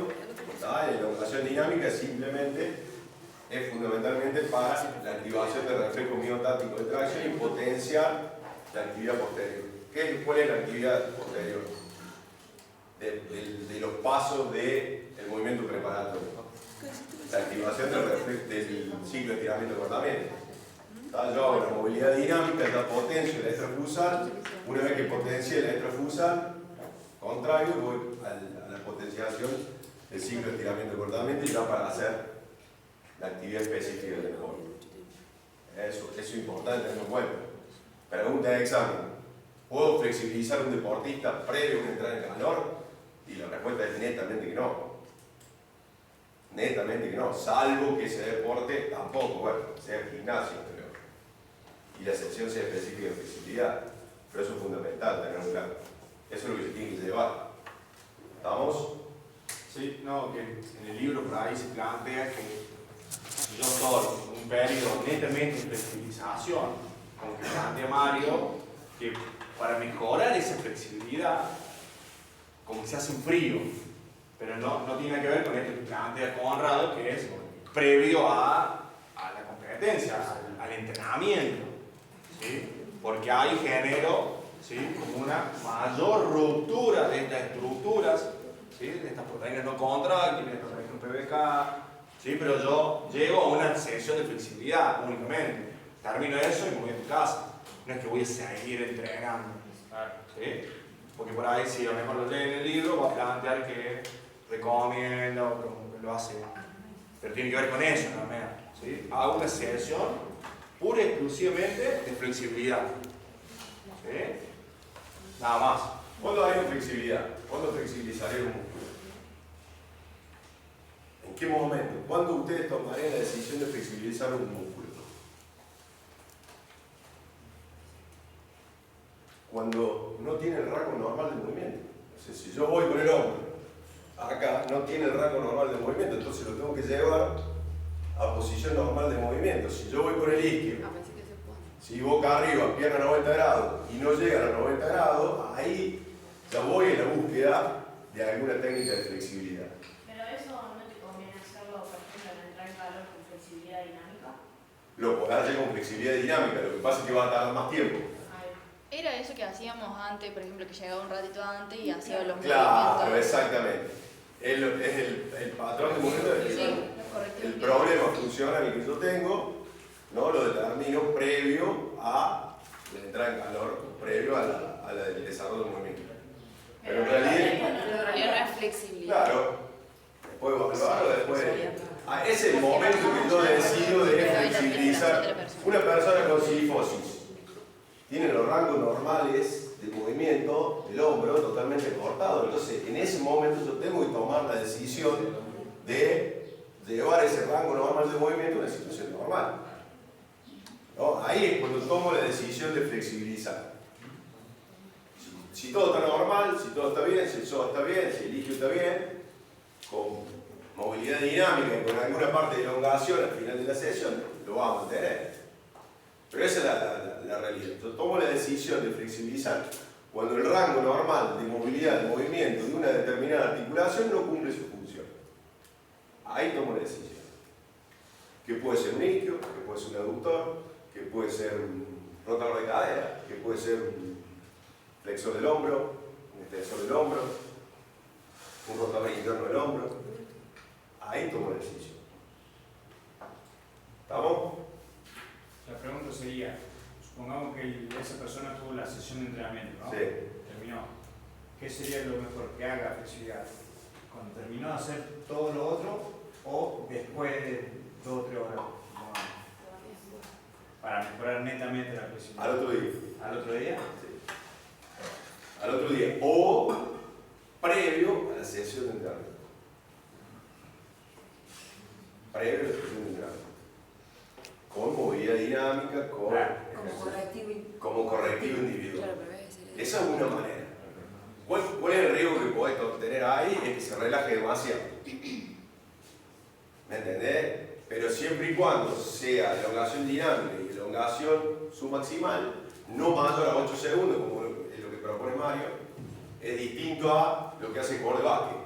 ¿tá? La elongación dinámica es fundamentalmente para la activación del reflejo miotático de tracción y potenciar la actividad posterior. ¿Cuál es la actividad posterior? De los pasos del movimiento preparatorio. La activación del ciclo de estiramiento y cortamiento. Yo hago la movilidad dinámica, ya potencio el extrafusal. Una vez que potencie el extrafusal, contrario, voy a la potenciación del ciclo de estiramiento y cortamiento y ya para hacer la actividad específica del deporte. Eso es importante tenerlo en cuenta. Pregunta de examen: ¿puedo flexibilizar a un deportista previo a entrar en calor? Y la respuesta es netamente que no. Netamente que no, salvo que ese deporte tampoco, bueno, sea gimnasio, pero, y la sección sea específica de flexibilidad. Pero eso es fundamental, tenerlo claro. Eso es lo que se tiene que llevar. ¿Estamos? Sí, no, que en el libro por ahí se plantea que yo estoy en un periodo netamente de flexibilización, como que plantea Mario, que para mejorar esa flexibilidad, como que se hace un frío, pero no tiene nada que ver con esto que plantea Conrado, que es previo a la competencia, al entrenamiento, ¿sí? Porque ahí genero, ¿sí?, como una mayor ruptura de estas estructuras, ¿sí?, de estas proteínas no contráctiles, por ejemplo PBK, ¿sí? Pero yo llego a una sesión de flexibilidad únicamente. Termino eso y me voy a tu casa. No es que voy a seguir entrenando, ¿sí? Porque por ahí, si a lo mejor lo leen en el libro, va a plantear que recomienda o como que lo hace. Pero tiene que ver con eso también, ¿sí? Hago una sesión pura y exclusivamente de flexibilidad, ¿sí? Nada más. ¿Cuándo hay flexibilidad? ¿Cuándo flexibilizaré un músculo? ¿En qué momento? ¿Cuándo ustedes tomarían la decisión de flexibilizar un músculo? Cuando no tiene el rango normal de movimiento. O sea, si yo voy con el hombro, acá no tiene el rango normal de movimiento, entonces lo tengo que llevar a posición normal de movimiento. Si yo voy con el isquio, si boca arriba, pierna a 90 grados y no llega a los 90 grados, ahí ya voy en la búsqueda de alguna técnica de flexibilidad. Pero eso no te conviene hacerlo, por ejemplo, en entrar en calor con flexibilidad dinámica. Lo podés hacer con flexibilidad dinámica, lo que pasa es que va a tardar más tiempo. Era eso que hacíamos antes, por ejemplo, que llegaba un ratito antes y hacía los Claro, movimientos. exactamente. Es el patrón de movimiento del Sí, el problema funcional que yo tengo, ¿no? Lo determino previo a la entrada en calor, previo a la del desarrollo del movimiento. Pero en realidad, no es flexibilidad. claro, después evaluarlo, después. Es el momento que yo decido de flexibilizar. Una persona con silifosis tiene los rangos normales de movimiento del hombro totalmente cortado. Entonces, en ese momento yo tengo que tomar la decisión de llevar ese rango normal de movimiento a una situación normal. ¿No? Ahí es cuando tomo la decisión de flexibilizar. Si todo está normal, si todo está bien, si el psoas está bien, si el isquio está bien, con movilidad dinámica y con alguna parte de elongación al final de la sesión, lo vamos a mantener. Pero esa es la realidad. Yo tomo la decisión de flexibilizar cuando el rango normal de movilidad, de movimiento de una determinada articulación no cumple su función. Ahí tomo la decisión. Que puede ser un isquio, que puede ser un aductor, que puede ser un rotador de cadera, que puede ser un flexor del hombro, un extensor del hombro, un rotador interno del hombro. Ahí tomo el ejercicio. ¿Estamos? La pregunta sería, supongamos que esa persona tuvo la sesión de entrenamiento, ¿no? Sí. Terminó. ¿Qué sería lo mejor que haga flexibilidad? ¿Cuando terminó de hacer todo lo otro o después de 2 o 3 horas? No, para mejorar netamente la flexibilidad. Al otro día. ¿Al otro día? Sí. Al otro día. O previo a la sesión de entrenamiento. Previo a la sesión de entrenamiento. Con movilidad dinámica, con Claro. como correctivo individual. Claro, pero ese sería- Esa es una manera. ¿Cuál es el riesgo que podés tener ahí? Es que se relaje demasiado. ¿Me entendés? Pero siempre y cuando sea elongación dinámica y elongación submaximal, no mayor a 8 segundos, como es lo que propone Mario, es distinto a lo que hace el jugador de básquet,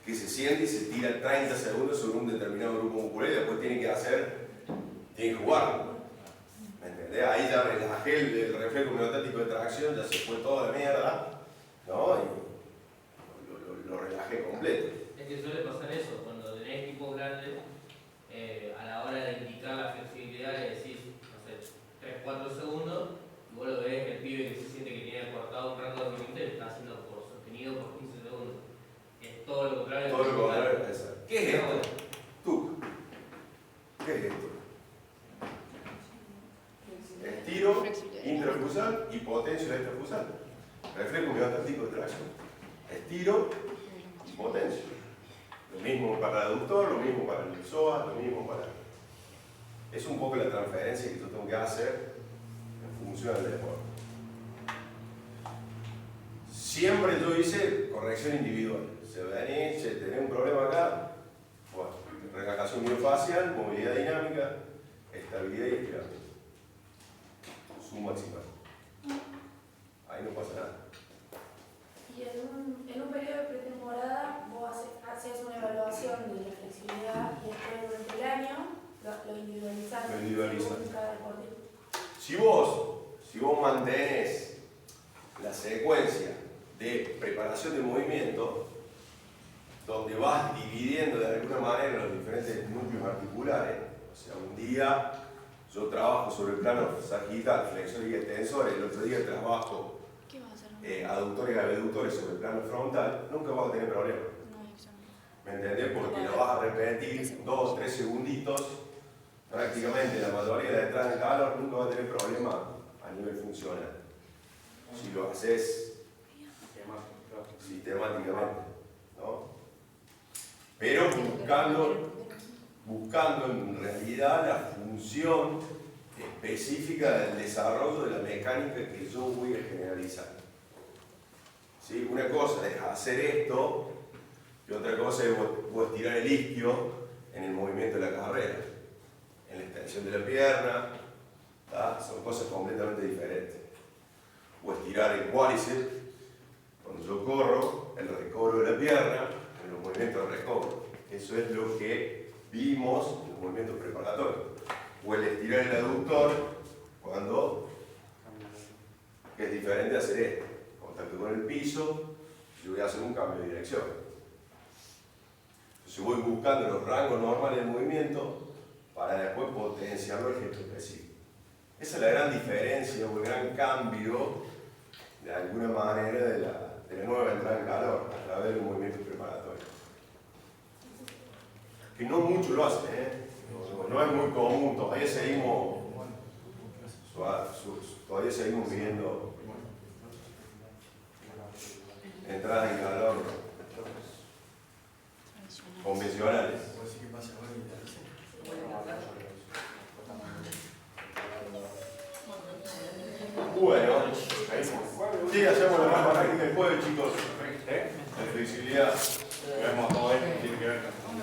que se siente y se tira 30 segundos sobre un determinado grupo muscular y después tiene que jugarlo. ¿Me entendés? Ahí ya relajé el reflejo miotático de tracción, ya se fue toda la mierda, ¿no? Y lo relajé completo. Es que suele pasar eso, cuando tenés equipos grandes, a la hora de indicar la flexibilidad le decís, no sé, 3-4 segundos, y vos lo ves, el pibe que se siente que tiene cortado un rango de movimiento y está haciendo por sostenido por 15 segundos. Es todo lo contrario. Todo lo contrario. ¿Qué es esto? Tú. ¿Qué es esto? Estiro intrafusal y potencio extrafusal. Reflejo miotático de tracción. Estiro y potencio. Lo mismo para el aductor, lo mismo para el psoas, lo mismo para... Es un poco la transferencia que yo tengo que hacer en función del deporte. Siempre yo hice corrección individual. Se venís, tenés un problema acá, bueno, relajación miofacial, movilidad dinámica, estabilidad y estiramiento. Submaximal. Ahí no pasa nada. Y en un periodo de pretemporada vos hacías una evaluación de la flexibilidad y después durante el año lo individualizás. Lo individualizás. según cada deporte. Si vos mantenés la secuencia de preparación de movimiento, donde vas dividiendo de alguna manera los diferentes núcleos articulares, o sea, un día yo trabajo sobre el plano sagital, flexor y extensor, el otro día trabajo ¿Qué vas a hacer? aductores y abductores sobre el plano frontal, nunca vas a tener problemas. No hay examen. ¿Me entendés? Porque lo vas a repetir 2 o 3 segunditos, prácticamente la mayoría de la entrada en calor nunca va a tener problema a nivel funcional. Si lo haces sistemáticamente, ¿no? Pero buscando en realidad la función específica del desarrollo de la mecánica que yo voy a generalizar. ¿Sí? Una cosa es hacer esto y otra cosa es vos estirar el isquio en el movimiento de la carrera, en la extensión de la pierna, ¿tá? Son cosas completamente diferentes. O estirar el cuádriceps, cuando yo corro, el recobro de la pierna, en los movimientos de recobro. Eso es lo que vimos en los movimientos preparatorios. O el estirar el aductor, cuando es diferente hacer esto. Contacto con el piso, yo voy a hacer un cambio de dirección. Entonces voy buscando los rangos normales de movimiento para después potenciarlo al gesto específico. Esa es la gran diferencia o el gran cambio, de alguna manera, de la nueva entrada en calor a través de los movimientos preparatorios. Que no mucho lo hacen, no es muy común, todavía seguimos viendo entradas en calor convencionales. Bueno, sí, hacemos la misma práctica el jueves, chicos. De flexibilidad. Vemos todo esto que tiene que ver con